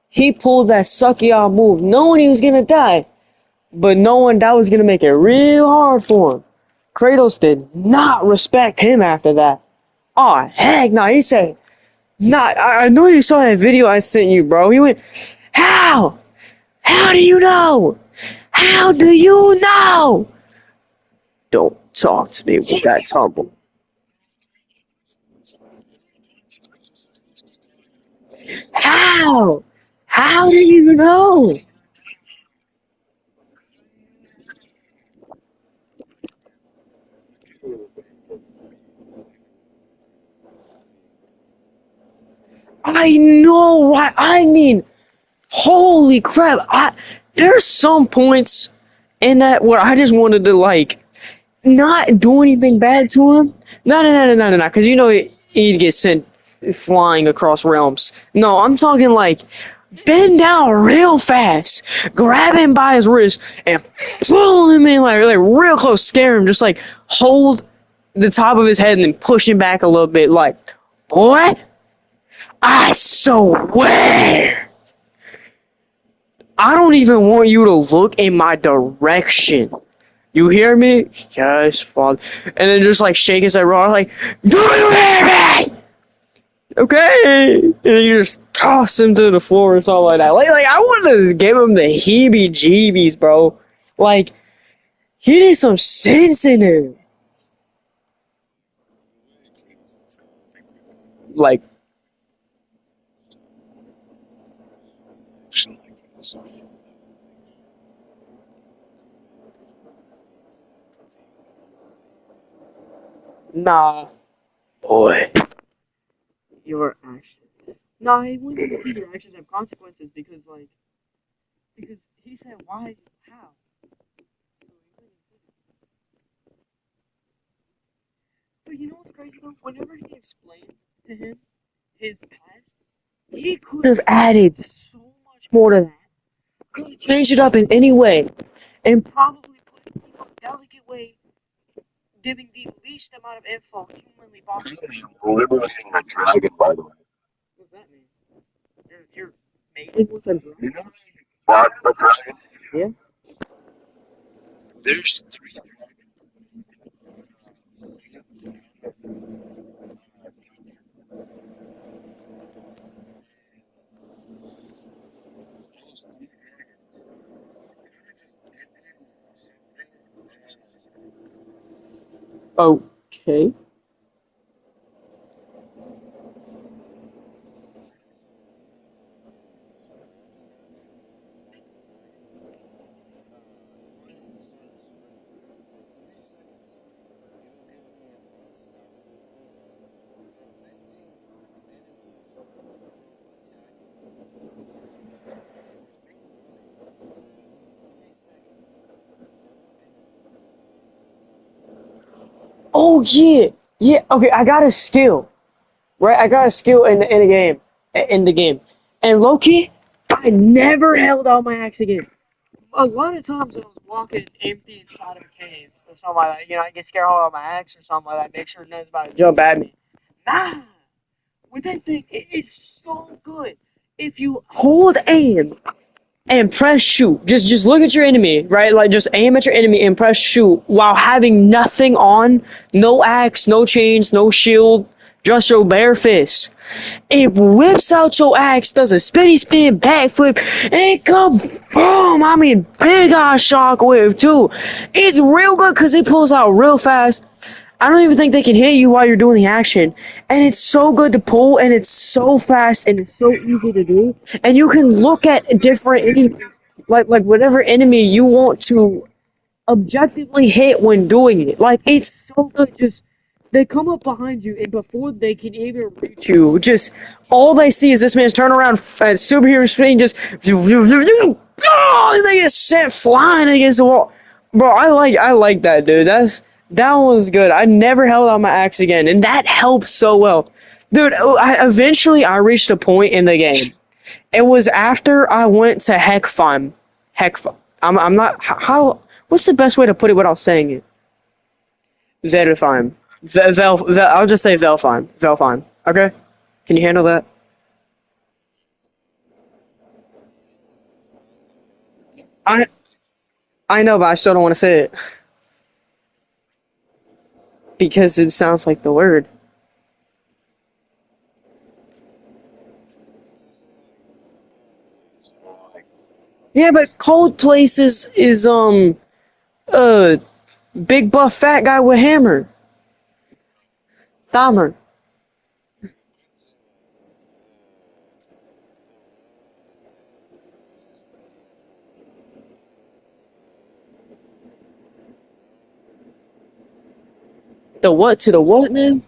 he pulled that sucky y'all move, knowing he was gonna die, but knowing that was gonna make it real hard for him. Kratos did not respect him after that. Oh heck no, he said, not. I know you saw that video I sent you, bro. He went, how? How do you know? How do you know? Don't talk to me with that tumble. How? How do you know? I know, right? I mean, holy crap! There's some points in that where I just wanted to like not do anything bad to him. No, because you know he'd get sent flying across realms. No, I'm talking like bend down real fast, grab him by his wrist, and pull him in like real close, scare him, just like hold the top of his head and then push him back a little bit, like, boy, I swear. I don't even want you to look in my direction. You hear me? Yes, Father. And then just like shake his head raw, like, do you hear me? Okay. And then you just toss him to the floor and something like that. Like I wanted to give him the heebie-jeebies, bro. Like, he needs some sense in him. Like, nah, boy, your actions. Nah, he wouldn't repeat your actions have consequences because he said why, how. But you know what's crazy though? Whenever he explained to him his past, he could have added so much more to that. Could have changed it up in any way, and probably put it in the most delicate way, giving the least amount of info humanly possible. Liberating a dragon, by the way. What does that mean? You're mating with a dragon? What, a dragon? Yeah. There's three. Okay. Oh yeah, yeah. Okay, I got a skill, right? I got a skill in the game, in the game. And Loki, I never held out my axe again. A lot of times I was walking empty inside of a cave or something like that. You know, I get scared, hold out my axe or something like that. Make sure nothing's about to jump at me. Nah, with that thing, it's so good. If you hold aim and press shoot. Just look at your enemy, right? Like just aim at your enemy and press shoot while having nothing on, no axe, no chains, no shield, just your bare fist. It whips out your axe, does a spinny spin backflip, and it come boom. I mean, big ass shockwave too. It's real good because it pulls out real fast. I don't even think they can hit you while you're doing the action. And it's so good to pull, and it's so fast, and it's so easy to do. And you can look at different enemies, like whatever enemy you want to objectively hit when doing it. Like, it's so good. Just They come up behind you, and before they can even reach you, just all they see is this man's turn around at superhero speed, just oh, they get sent flying against the wall. Bro, I like that, dude. That one's good. I never held out my axe again, and that helps so well, dude. Eventually I reached a point in the game. It was after I went to Heck Farm. Heck Farm. I'm not how. What's the best way to put it without saying it? Verifine. I'll just say Velfine. Velfine. Okay? Can you handle that? I I know, but I still don't want to say it because it sounds like the word. Yeah, but cold places is uh big buff fat guy with hammer. Thammer. The what to the what now?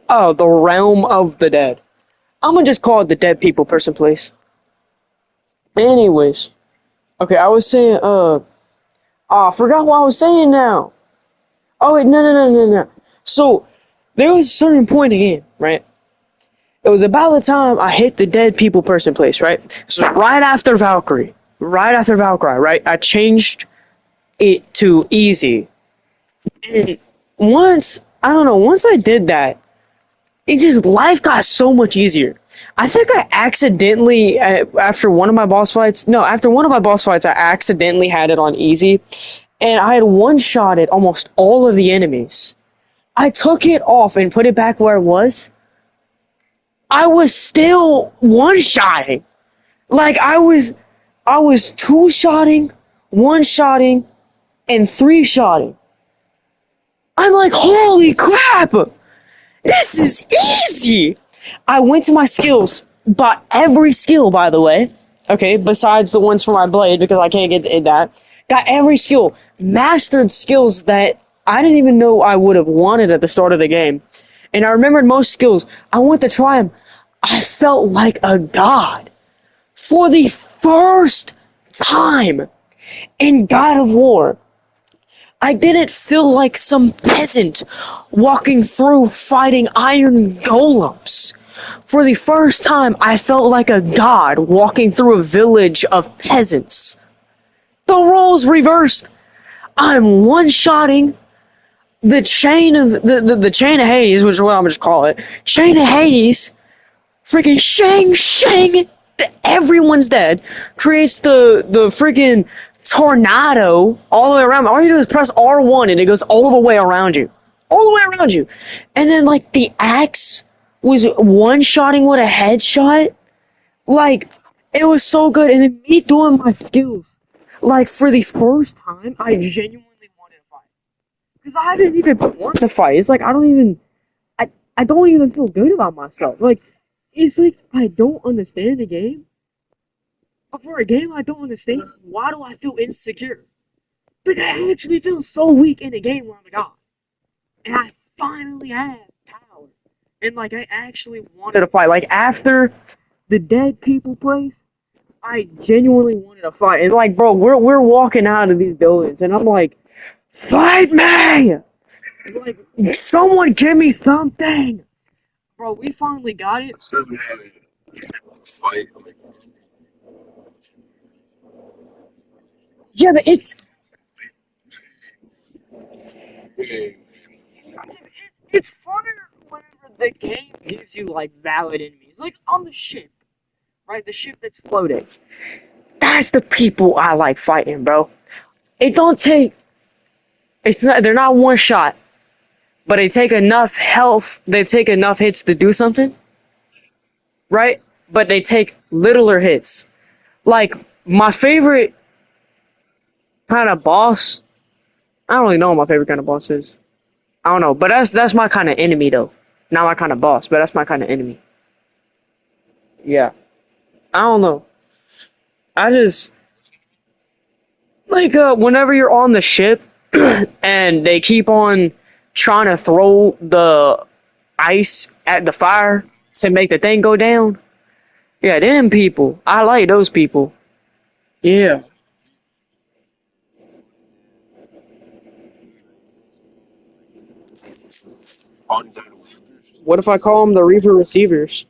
Oh, the realm of the dead. I'm gonna just call it the dead people person place. Anyways, okay, I was saying I forgot what I was saying now. Oh wait, no. So there was a certain point again, right? It was about the time I hit the dead people person place, right? So right after Valkyrie, right after Valkyrie, right? I changed it to easy, and once I don't know, once I did that, it just life got so much easier. I think I accidentally after one of my boss fights, no, after one of my boss fights, I accidentally had it on easy, and I had one shot at almost all of the enemies. I took it off and put it back where it was. I was still one shotting. Like I was two shotting, one shotting, and three shotting. I'm like, holy crap! This is easy! I went to my skills, bought every skill, by the way. Okay, besides the ones for my blade, because I can't get that. Got every skill. Mastered skills that I didn't even know I would have wanted at the start of the game. And I remembered most skills. I went to try them. I felt like a god. For the first time in God of War, I didn't feel like some peasant walking through fighting iron golems. For the first time, I felt like a god walking through a village of peasants. The roles reversed. I'm one-shotting the chain of the chain of Hades, which is what I'm gonna just call it. Chain of Hades, freaking shang shang. Everyone's dead. Creates the freaking tornado all the way around. All you do is press R1 and it goes all the way around you, all the way around you. And then like the axe was one-shotting with a headshot. Like it was so good. And then me doing my skills. Like for the first time, I genuinely wanted to fight because I didn't even want to fight. It's like I don't even feel good about myself. Like it's like I don't understand the game. But for a game I don't understand, why do I feel insecure? Like I actually feel so weak in a game where I'm a god. And I finally have power. And like I actually wanted to fight. Like after the dead people place, I genuinely wanted to fight. And like bro, we're walking out of these buildings and I'm like, fight me! Like someone give me something! Bro, we finally got it. Yeah, but it's funner whenever the game gives you like valid enemies. Like on the ship, right? The ship that's floating. That's the people I like fighting, bro. It don't take it's not they're not one shot, but they take enough health, they take enough hits to do something, right? But they take littler hits. Like my favorite kind of boss, I don't really know what my favorite kind of boss is. I don't know, but that's my kind of enemy though. Not my kind of boss, but that's my kind of enemy. Yeah. I don't know. I just like whenever you're on the ship and they keep on trying to throw the ice at the fire to make the thing go down. Yeah, them people. I like those people. Yeah. What if I call them the Reaver Receivers?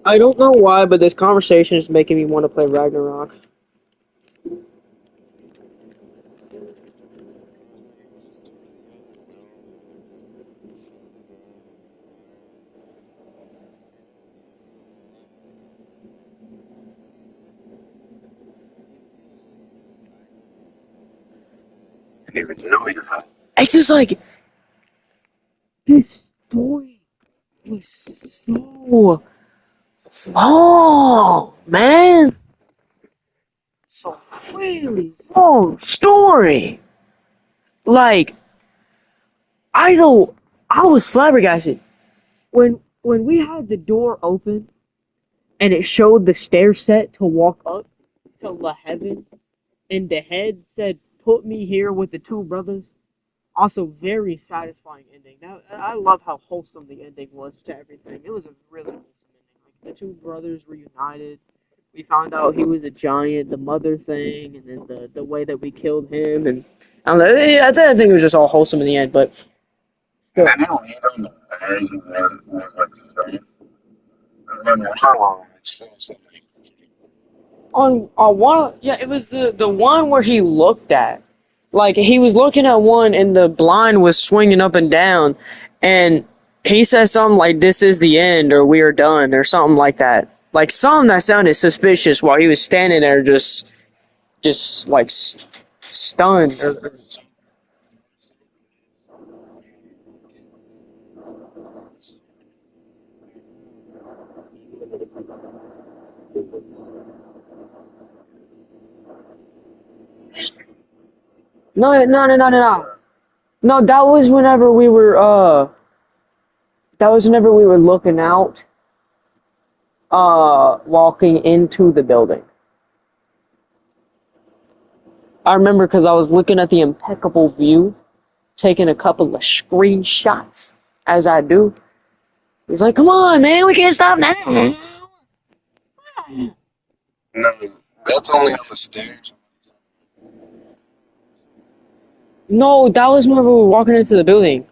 I don't know why, but this conversation is making me want to play Ragnarok. It's just like this story was so long, man. So really long story. Like I don't. I was flabbergasted when we had the door open and it showed the stair set to walk up to the heaven, and the head said, "Put me here with the two brothers." Also, very satisfying ending. Now, I love how wholesome the ending was to everything. It was a really wholesome ending. Like the two brothers reunited. We found out he was a giant, the mother thing, and then the way that we killed him, and I don't know. I think it was just all wholesome in the end. But still, on one, yeah, it was the one where he looked at, like he was looking at one, and the blind was swinging up and down, and he said something like, "This is the end," or "We are done," or something like that. Like something that sounded suspicious while he was standing there, just like stunned. No, no, no, no, no, no. No, that was whenever we were that was whenever we were looking out, walking into the building. I remember because I was looking at the impeccable view, taking a couple of screenshots as I do. He's like, "Come on, man, we can't stop now." No, that was whenever we were walking into the building.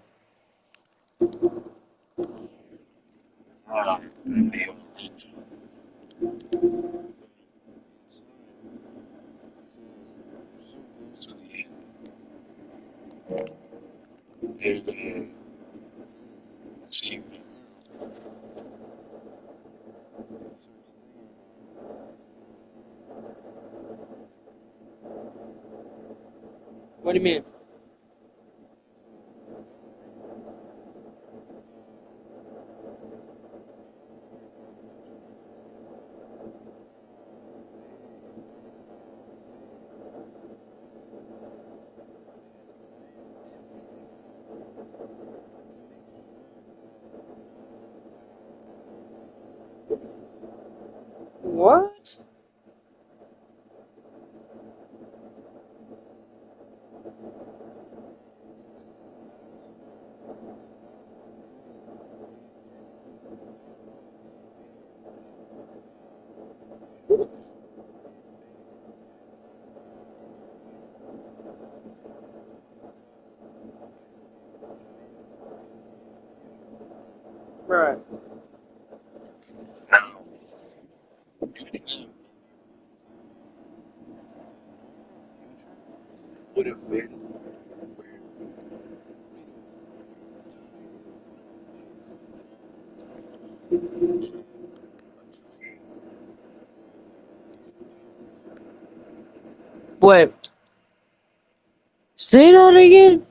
What do you mean? What? Right. Wait, say that again?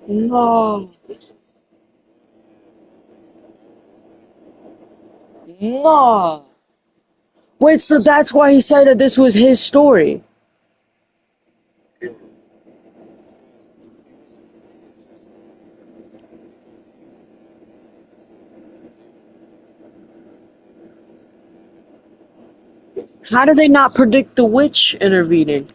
No. No. Wait, so that's why he said that this was his story. How did they not predict the witch intervening?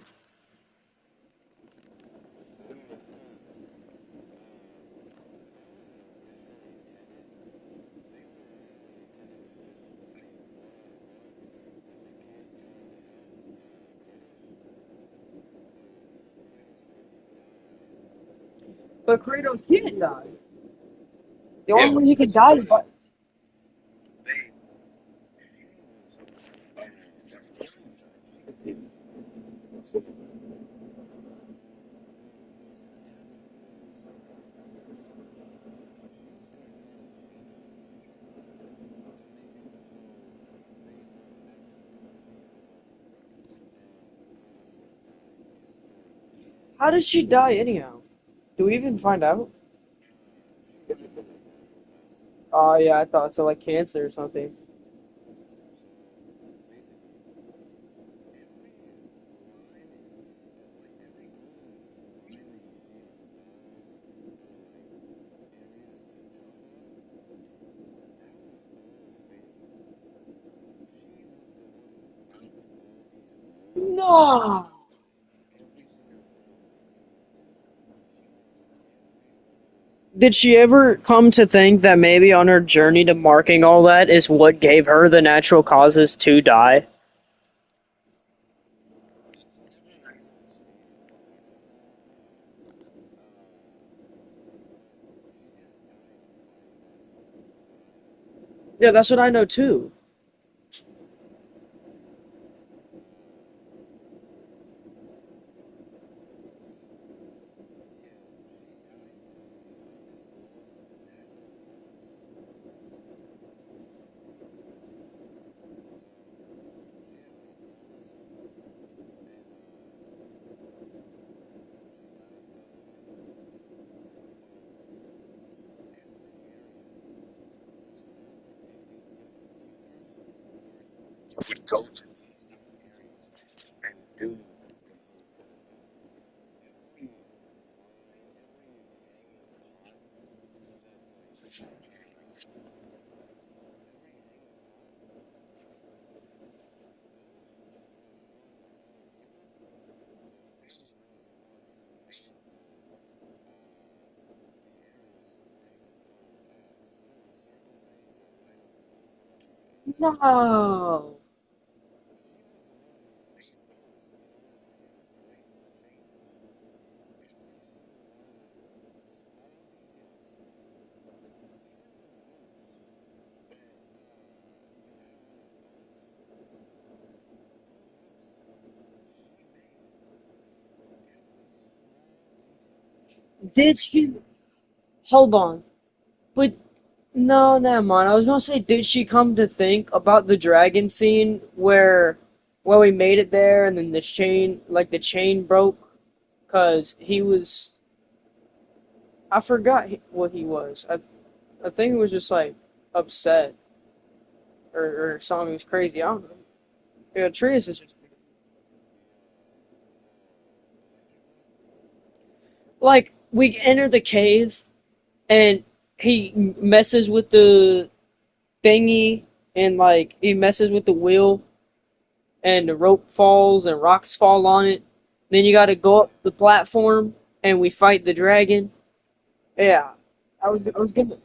But Kratos can't die. The only way he could die is by. How did she die anyhow? Do we even find out? Oh yeah, I thought so, like cancer or something. No. Did she ever come to think that maybe on her journey to marking all that is what gave her the natural causes to die? Yeah, that's what I know too. No. Did she? Hold on. But no, never mind. I was gonna say, did she come to think about the dragon scene where we made it there and then the chain, like the chain broke? Cause he was, I forgot what he was. I think he was just like upset or something. He was crazy. I don't know. Yeah, Atreus is just like we enter the cave and he messes with the thingy and like he messes with the wheel and the rope falls and rocks fall on it. Then you got to go up the platform and we fight the dragon. Yeah, I was gonna.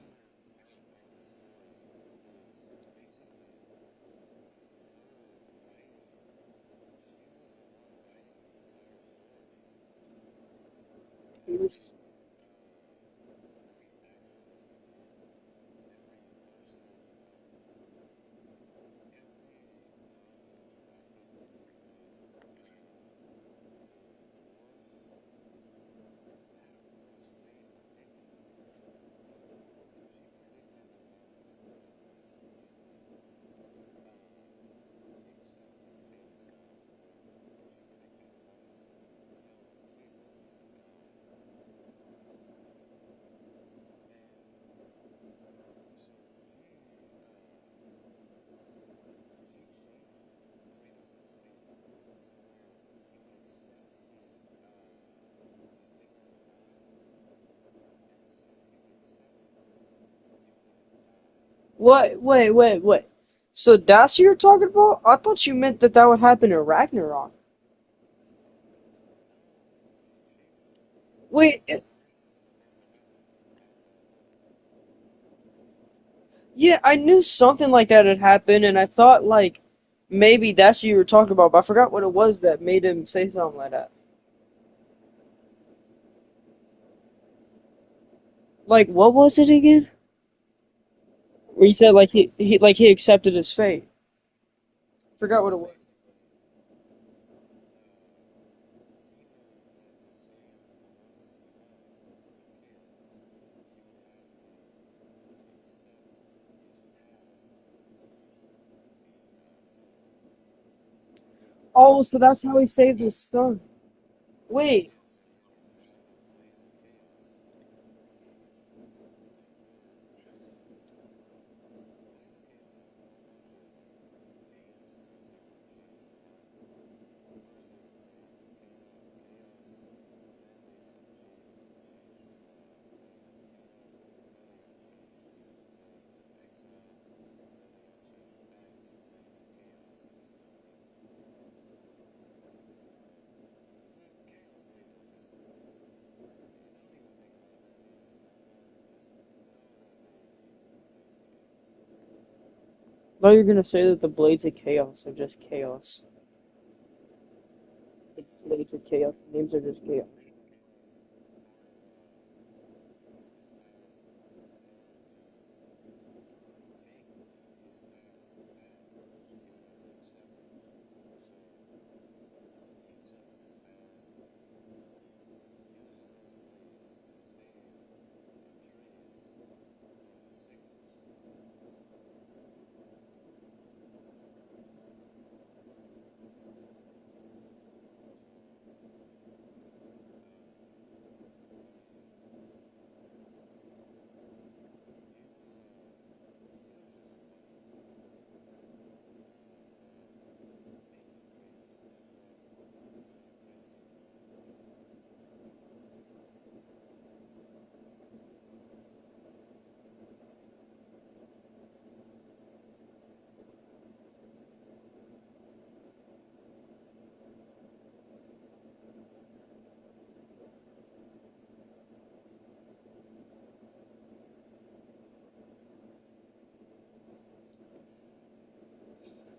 What? Wait, wait, wait. So that's what you're talking about? I thought you meant that that would happen in Ragnarok. Wait, yeah, I knew something like that had happened, and I thought like maybe that's what you were talking about, but I forgot what it was that made him say something like that. Like, what was it again? Where you said like he accepted his fate. Forgot what it was. Oh, so that's how he saved his son. Wait. I thought you were gonna say that the Blades of Chaos are just chaos. The Blades of Chaos names are just chaos.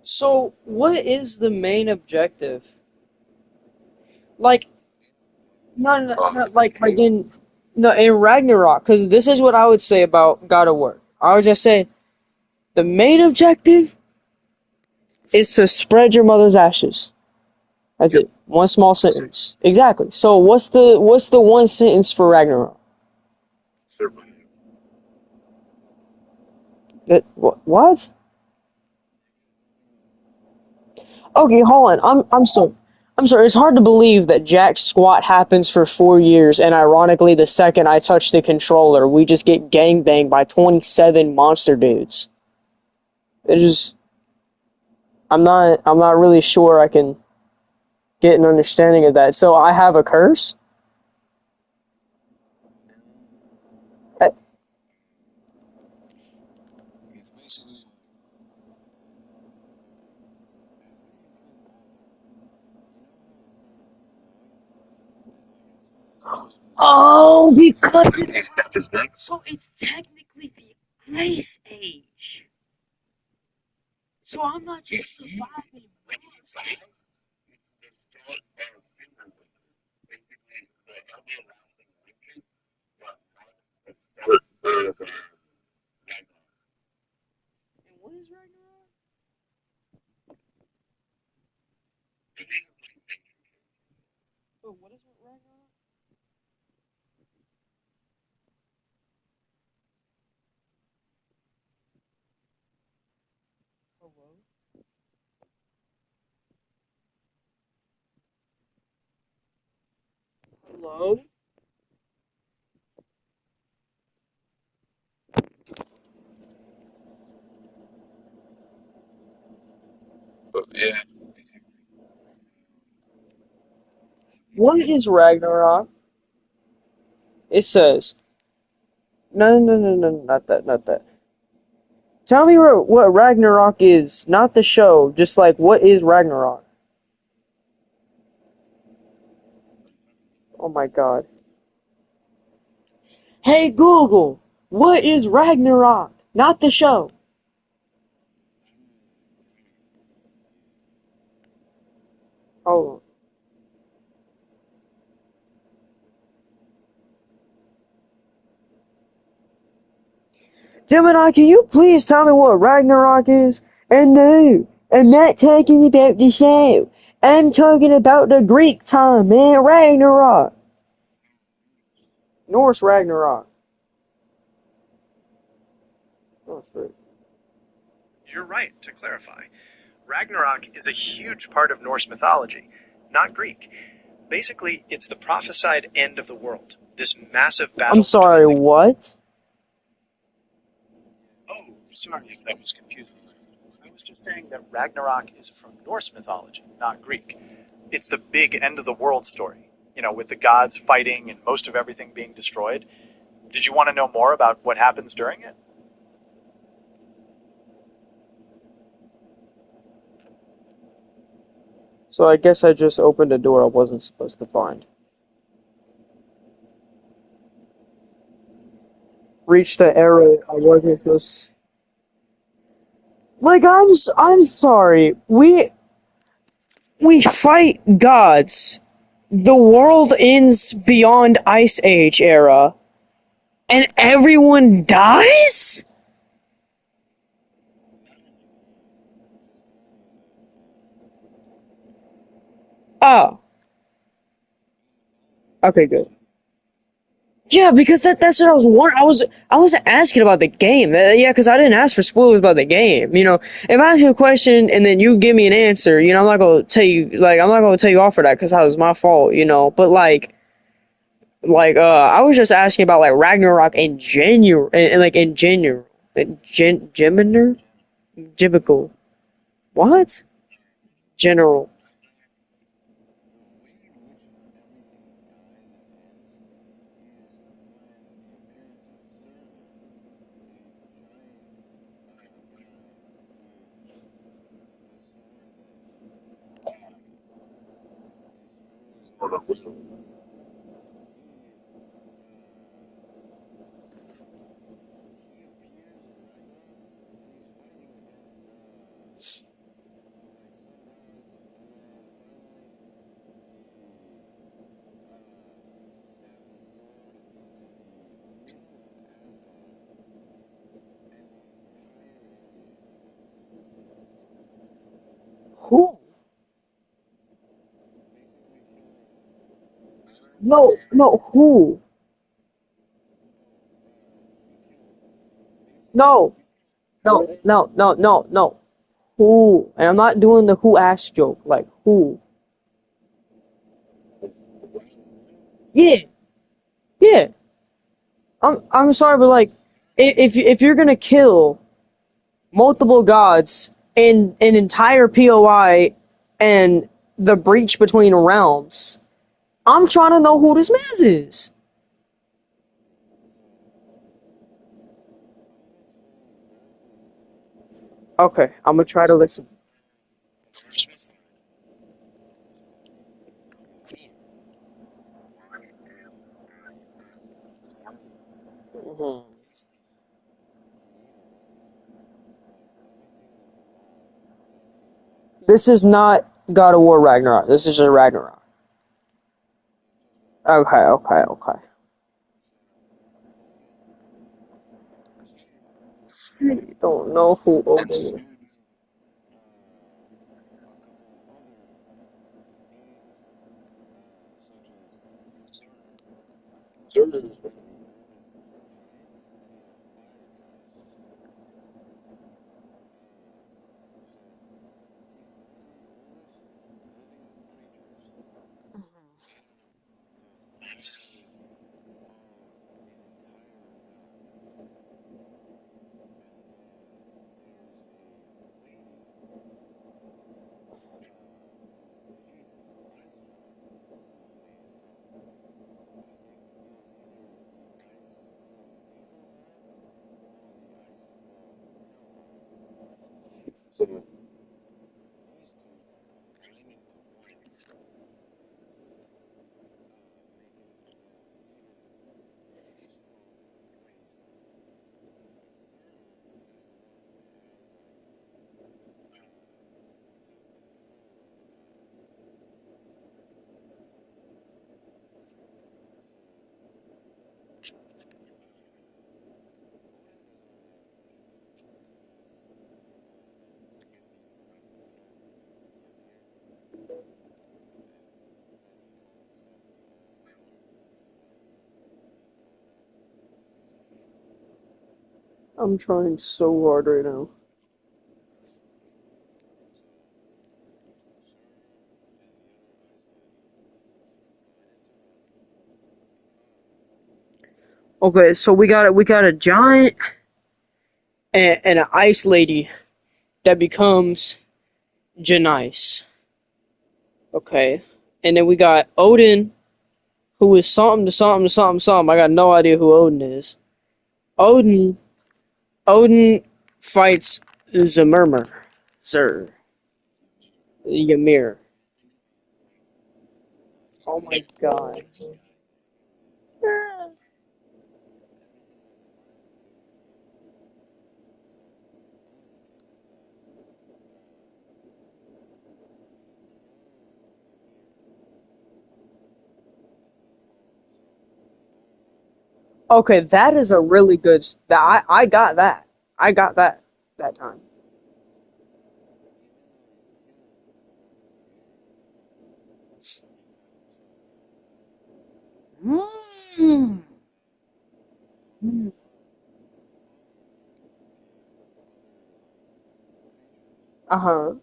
So, what is the main objective? Like, not like in no in Ragnarok, because this is what I would say about God of War. I would just say the main objective is to spread your mother's ashes. That's it. One small sentence. Exactly. So what's the one sentence for Ragnarok? That what? Okay, hold on. I'm sorry. I'm sorry. It's hard to believe that Jack Squat happens for 4 years, and ironically, the second I touch the controller, we just get gangbanged by 27 monster dudes. It's just I'm not really sure I can get an understanding of that. So I have a curse. Uh, Oh, because so it's technically the Ice Age. So I'm not just surviving. And what is Ragnarok? But what is Ragnarok? Hello? Hello? What is Ragnarok? It says no, not that, not that. Tell me what Ragnarok is, not the show. Just like what is Ragnarok? Oh my god. Hey Google, what is Ragnarok? Not the show. Oh, Gemini, can you please tell me what Ragnarok is? And no, I'm not talking about the show. I'm talking about the Greek time, man. Ragnarok. Norse Ragnarok. Oh, shit. You're right, to clarify. Ragnarok is a huge part of Norse mythology, not Greek. Basically, it's the prophesied end of the world. This massive I'm battle between sorry, the. what? Oh, sorry if that was confusing. I was just saying that Ragnarok is from Norse mythology, not Greek. It's the big end of the world story, with the gods fighting and most of everything being destroyed. Did you want to know more about what happens during it? So I guess I just opened a door I wasn't supposed to find. Reached the arrow I wasn't supposed. Like I'm sorry. We fight gods. The world ends beyond Ice Age era, and everyone dies? Oh, okay, good. Yeah, because that's what I was wondering. I was asking about the game. Yeah, because I didn't ask for spoilers about the game. If I ask you a question and then you give me an answer, I'm not gonna tell you I'm not gonna tell you off for that because that was my fault. But I was just asking about like Ragnarok in general, and like in general, Geminer, Gibical. What? General. Who? No, no, who? No, no, no, no, no, no. Who? And I'm not doing the who asked joke. Like who? Yeah, yeah. I'm sorry, but like, if you're gonna kill multiple gods in an entire POI and the breach between realms, I'm trying to know who this man is. Okay, I'm gonna try to listen. Mhm. This is not God of War Ragnarok. This is just Ragnarok. Okay, okay, okay. I don't know who Odin is. I'm trying so hard right now. Okay, so we got a giant and an ice lady that becomes Janice. Okay, and then we got Odin, who is something to something to something something. I got no idea who Odin is. Odin Odin fights Zimmermer, Zer, Ymir. Oh my god. Okay, that is a really good. That I got that. I got that that time. Mm. Uh huh.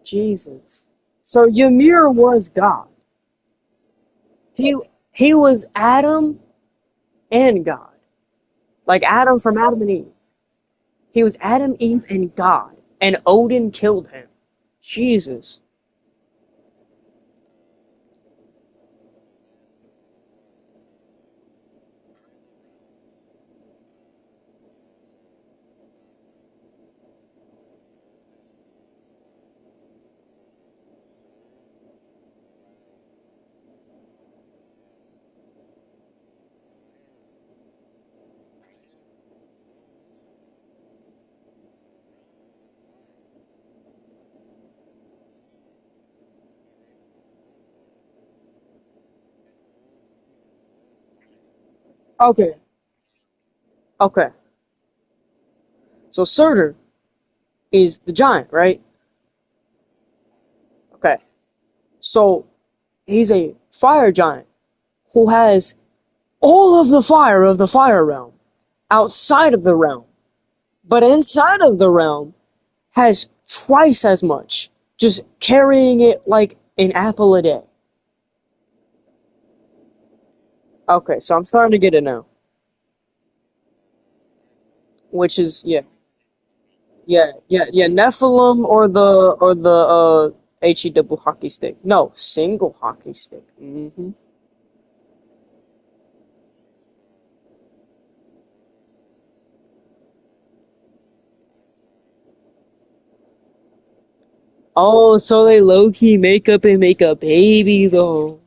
Jesus. So Ymir was God. He he was Adam and God. Like Adam from Adam and Eve. He was Adam, Eve, and God. And Odin killed him. Jesus. Okay. Okay. So Surtur is the giant, right? Okay. So he's a fire giant who has all of the fire realm outside of the realm, but inside of the realm has twice as much, just carrying it like an apple a day. Okay, so I'm starting to get it now, which is yeah, Nephilim or the he double hockey stick. No, single hockey stick. Oh, so they low key make up and make a baby though.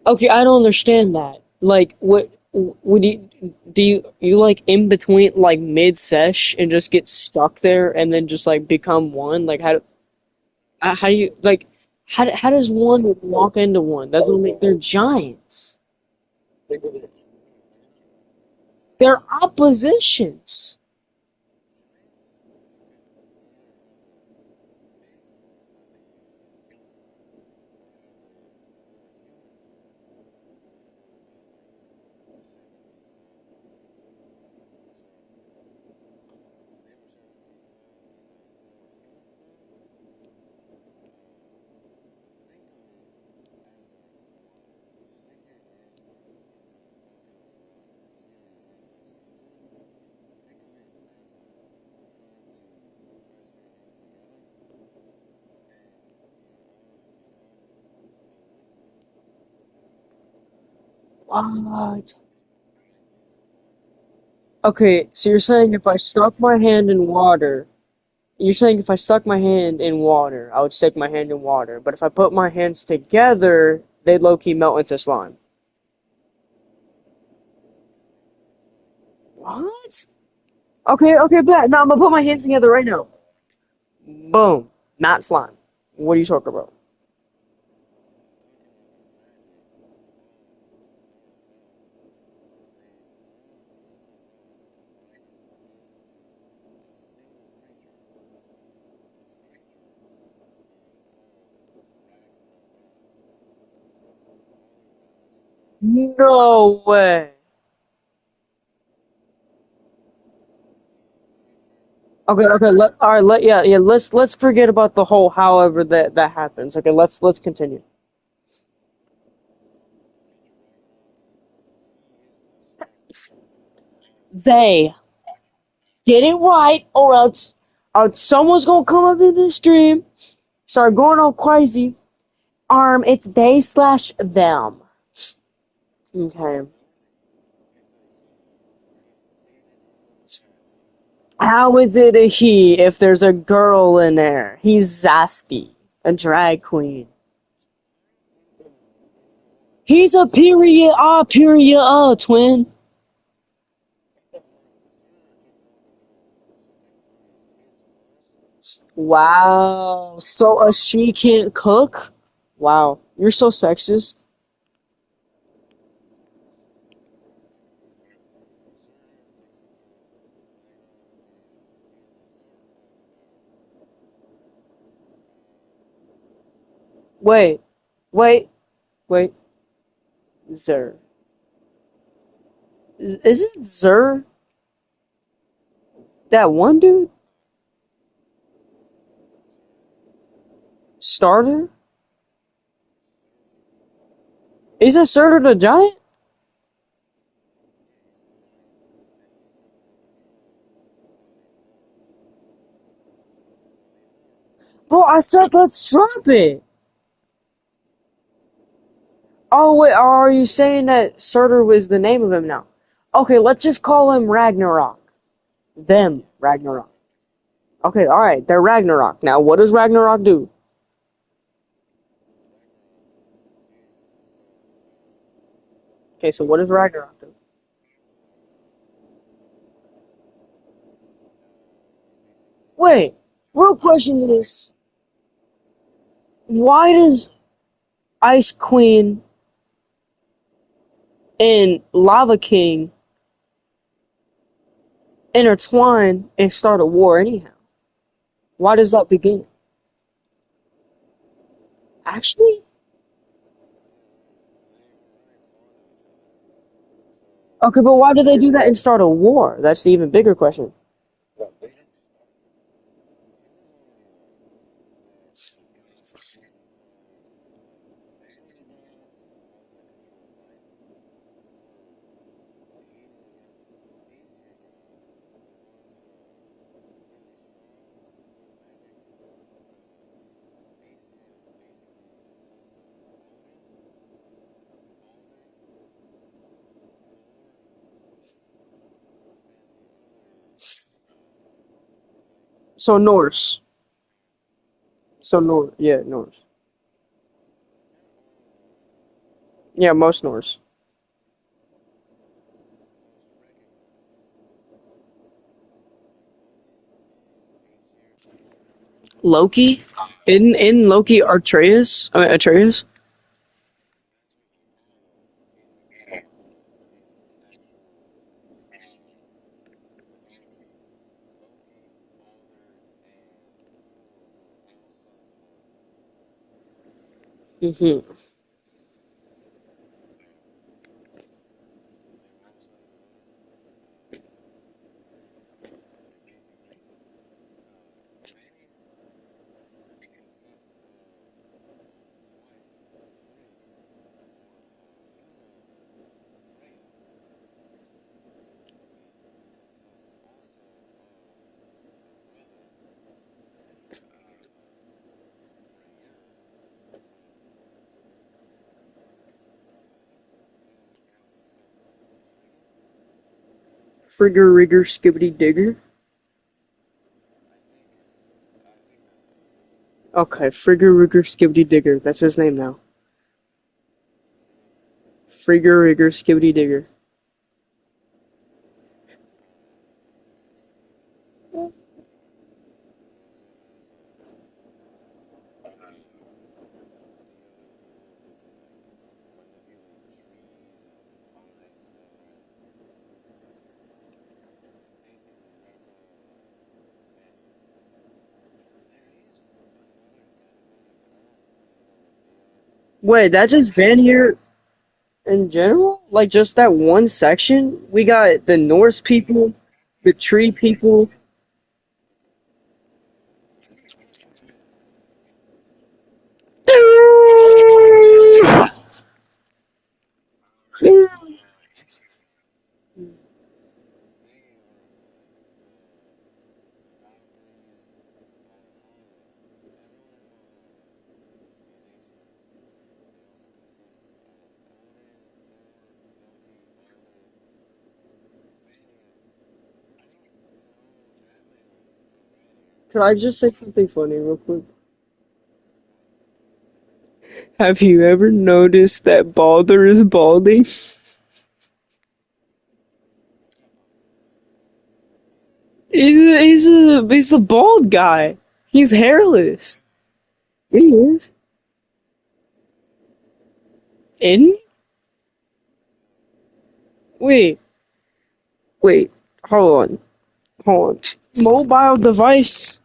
Okay, I don't understand that. Like, what would you do? You like in between, like mid sesh, and just get stuck there, and then just like become one? Like, how do you like? How does one walk into one? That don't make they're giants. They're oppositions. What? Okay, so you're saying if I stuck my hand in water, you're saying if I stuck my hand in water, I would stick my hand in water. But if I put my hands together, they'd low-key melt into slime. What? Okay, okay, bet. Now I'm gonna put my hands together right now. Boom. Not slime. What are you talking about? No way. Okay, okay, all right, yeah, let's forget about the whole however that happens. Okay, let's continue. They get it right, or else someone's gonna come up in this stream, start going all crazy. It's they slash them. Okay. How is it a he if there's a girl in there? He's Zasty, a drag queen. He's a period, twin. Wow. So a she can't cook? Wow. You're so sexist. Wait, wait, wait. Zer. Isn't Zer that one dude? Starter? Isn't Surtur the giant? Bro, I said let's drop it. Oh wait, are you saying that Surtur was the name of him now? Okay, let's just call him Ragnarok. Them, Ragnarok. Okay, alright, they're Ragnarok. Now, what does Ragnarok do? Okay, so what does Ragnarok do? Wait, real question is, why does Ice Queen and Lava King intertwine and start a war anyhow? Why does that begin? Actually? Okay, but why do they do that and start a war? That's the even bigger question. So Norse. So Norse. Yeah, Norse. Yeah, most Norse. Loki? In Loki Artreus? I mean Atreus? Mm-hmm. Frigger Rigger Skibbity Digger. Okay, Frigger Rigger Skibbity Digger. That's his name now. Frigger Rigger Skibbity Digger. Wait, that just Van here in general? Like just that one section? We got the Norse people, the tree people. Could I just say something funny real quick? Have you ever noticed that Balder is balding? He's the bald guy. He's hairless. He is. And wait, wait, hold on. Mobile device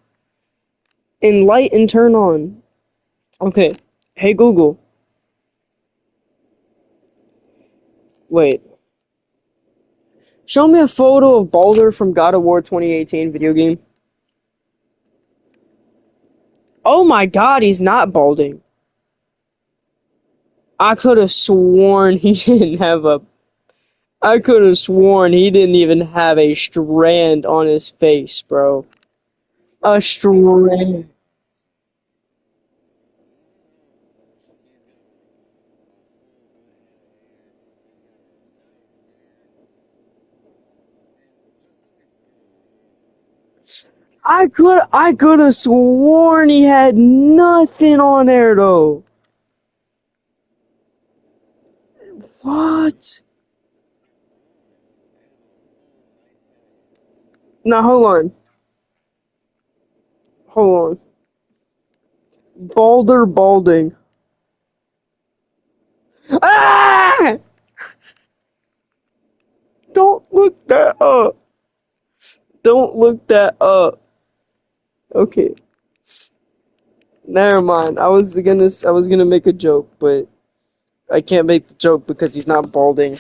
and light and turn on. Okay. Hey Google. Wait. Show me a photo of Balder from God of War 2018 video game. Oh my god, he's not balding. I could have sworn he didn't have a. I could have sworn he didn't even have a strand on his face, bro. A strand. I could have sworn he had nothing on there though. What? Now hold on. Balder balding. Ah! Don't look that up. Don't look that up. Okay. Never mind. I was gonna make a joke, but I can't make the joke because he's not balding.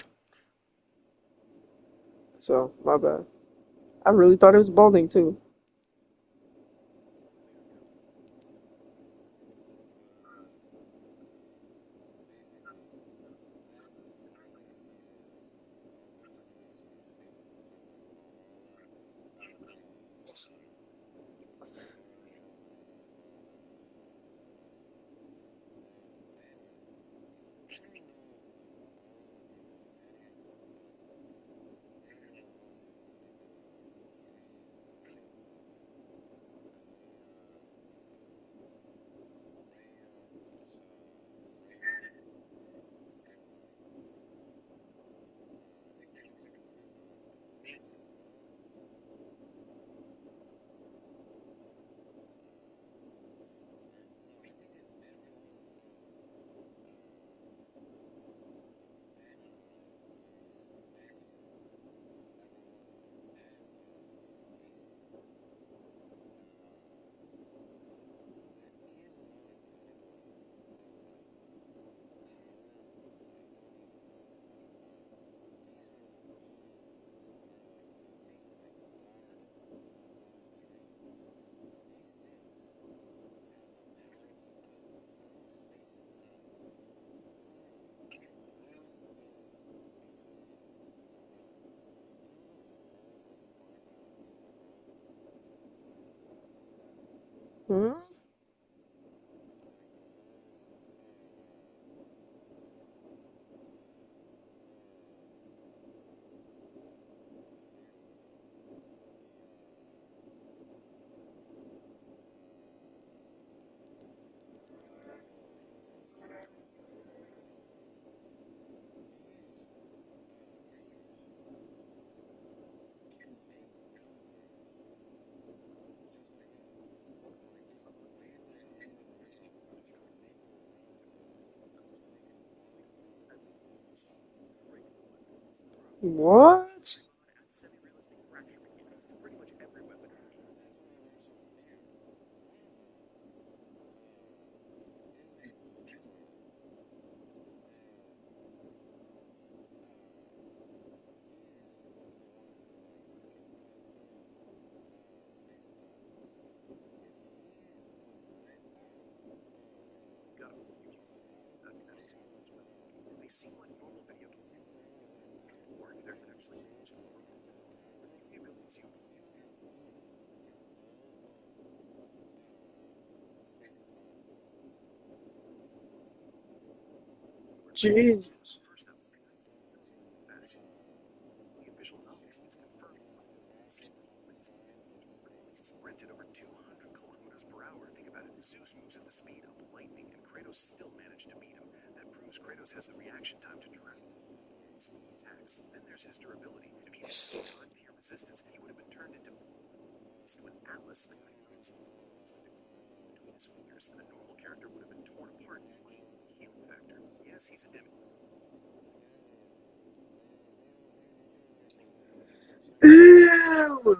So my bad. I really thought it was balding too. What? Semi-realistic fracture mechanics to pretty much every weapon. Got them. You can see that is they seem like normal video games, or they're actually the abilities you Jesus. first up. Fast. The official numbers, it's confirmed. Sprinted over 200 kilometers per hour. Think about it. Zeus moves at the speed of lightning, and Kratos still managed to beat him. That proves Kratos has the reaction time to direct attacks. Then there's his durability. If he had time to hear resistance, he would have been turned into an Atlas. The guy between his fingers, and a normal character would have been torn apart. Healing factor. Yes, he's a demon. Ew!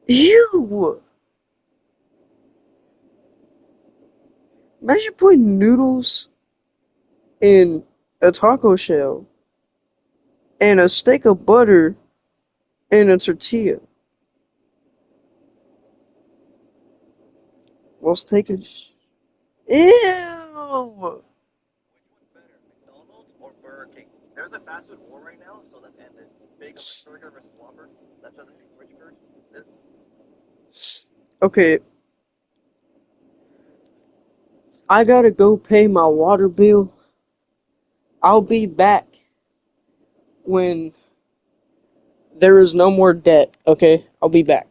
Ew! Imagine putting noodles in a taco shell and a stick of butter in a tortilla whilst taking. Ew! Which one's better, McDonald's or Burger King? There's a fast food war right now, so let's end it. Big Burger versus Whopper. Let's start the rich first. This Okay, I gotta go pay my water bill. I'll be back when there is no more debt, okay? I'll be back.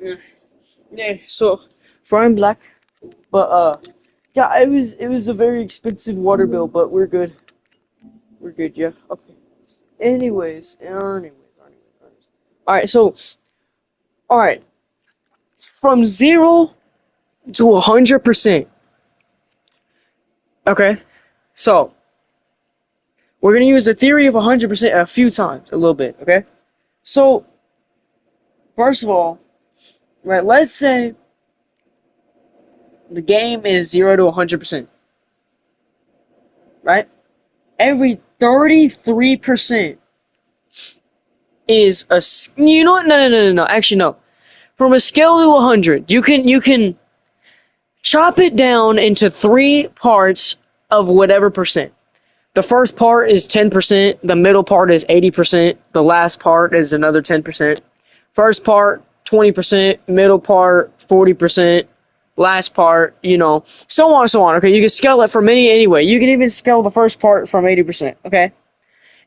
Yeah, yeah, so frying black, but yeah, it was a very expensive water bill, but we're good. We're good, yeah. Okay. Anyways. All right, so all right, from 0 to 100%. Okay, so we're gonna use the theory of 100% a few times, a little bit. Okay, so first of all, right, let's say the game is 0 to 100%, right? Every 33% is you know what? No. Actually, no. From a scale to 100, you can chop it down into three parts of whatever percent. The first part is 10%, the middle part is 80%, the last part is another 10%. First part 20%, middle part 40%, last part, so on and so on. Okay, you can scale it from any anyway. You can even scale the first part from 80%. Okay,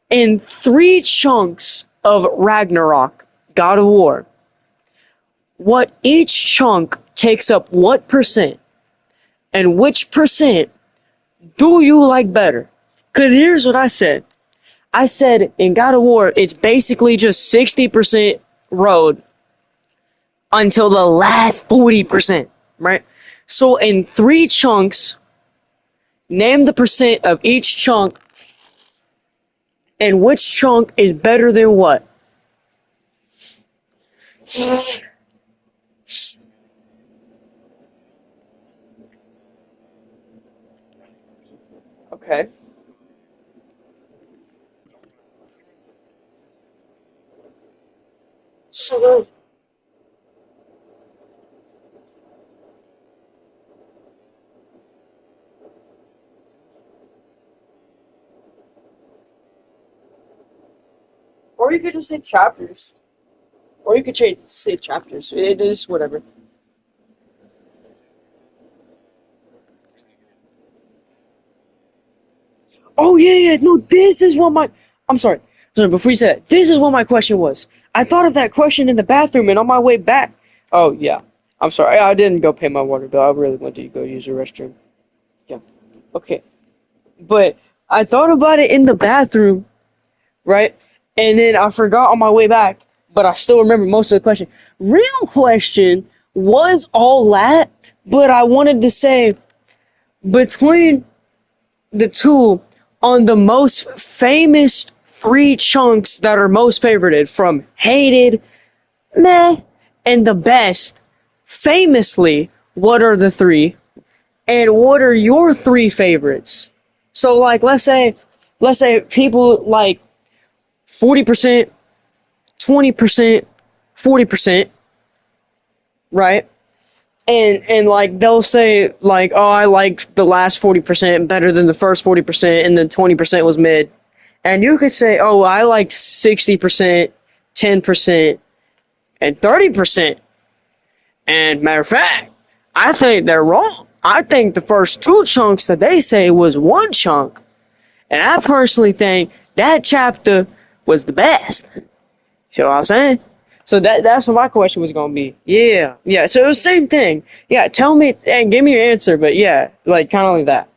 in three chunks of Ragnarok, God of War, what each chunk takes up what percent, and which percent do you like better? Because here's what I said. I said in God of War, it's basically just 60% road until the last 40%, right? So in three chunks, name the percent of each chunk and which chunk is better than what? Okay. So, or you could just say chapters. Or you could say chapters. It is whatever. Oh yeah. No, this is what my. I'm sorry. Sorry. Before you say that, this is what my question was. I thought of that question in the bathroom, and on my way back. Oh yeah. I'm sorry. I didn't go pay my water bill. I really went to go use the restroom. Yeah. Okay. But I thought about it in the bathroom, right? And then I forgot on my way back, but I still remember most of the question. Real question was all that, but I wanted to say between the two on the most famous three chunks that are most favorited from hated, meh, and the best, famously, what are the three? And what are your three favorites? So like let's say people like 40%, 20%, 40%, right? And like they'll say like, oh, I like the last 40% better than the first 40%, and the 20% was mid. And you could say, oh, I liked 60%, 10%, and 30%. And matter of fact, I think they're wrong. I think the first two chunks that they say was one chunk. And I personally think that chapter was the best. See what I'm saying? So that's what my question was gonna be. Yeah, yeah. So it was the same thing. Yeah, tell me and give me your answer. But yeah, like kind of like that.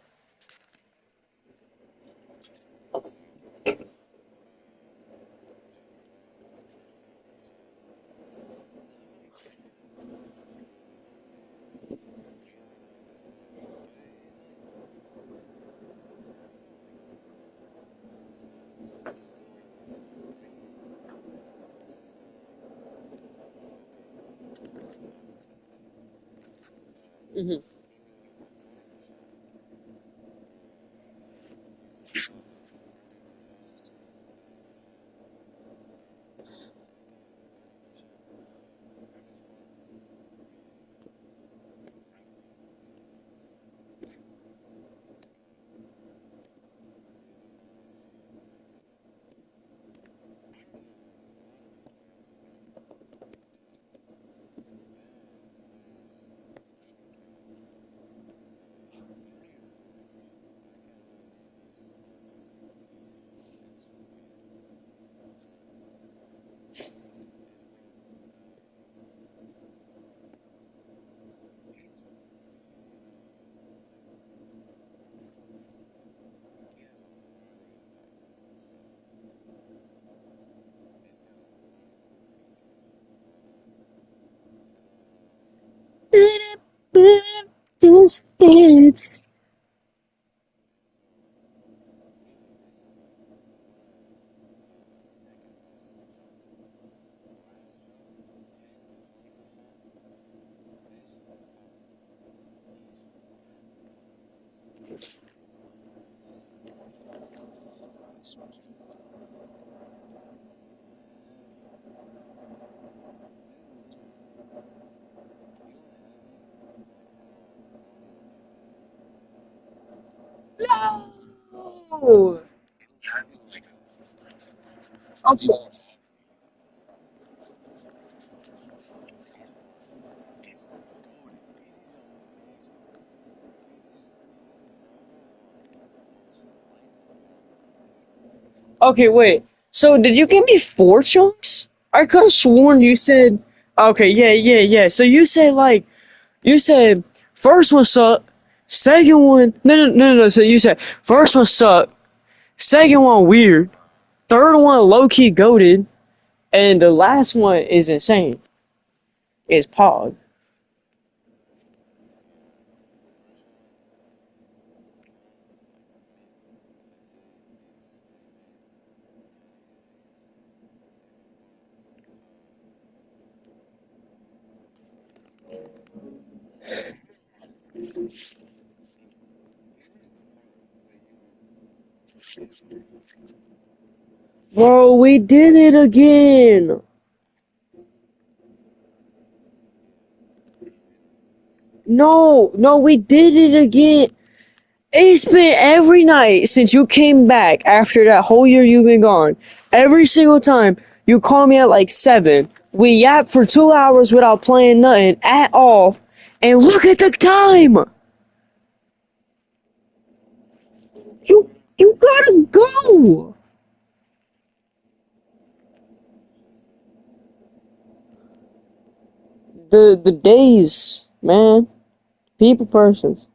Hmm. distance. No. Okay. Okay, wait. So did you give me four chunks? I could have sworn you said. Okay, yeah. So you said like you said first one suck, second one no. So you said first one suck, second one weird, third one low key goated, and the last one is insane. Is Pog. Bro, we did it again. No, we did it again. It's been every night since you came back after that whole year you've been gone. Every single time you call me at like 7. We yap for 2 hours without playing nothing at all. And look at the time! You gotta go! The days, man. People persons.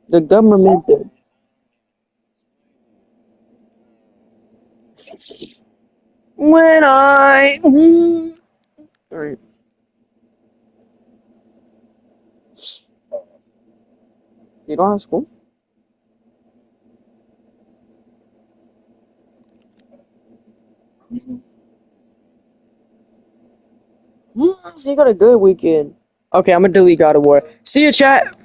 The government did. When I Alright. You don't have school? So you got a good weekend. Okay, I'm gonna delete God of War. See you, chat.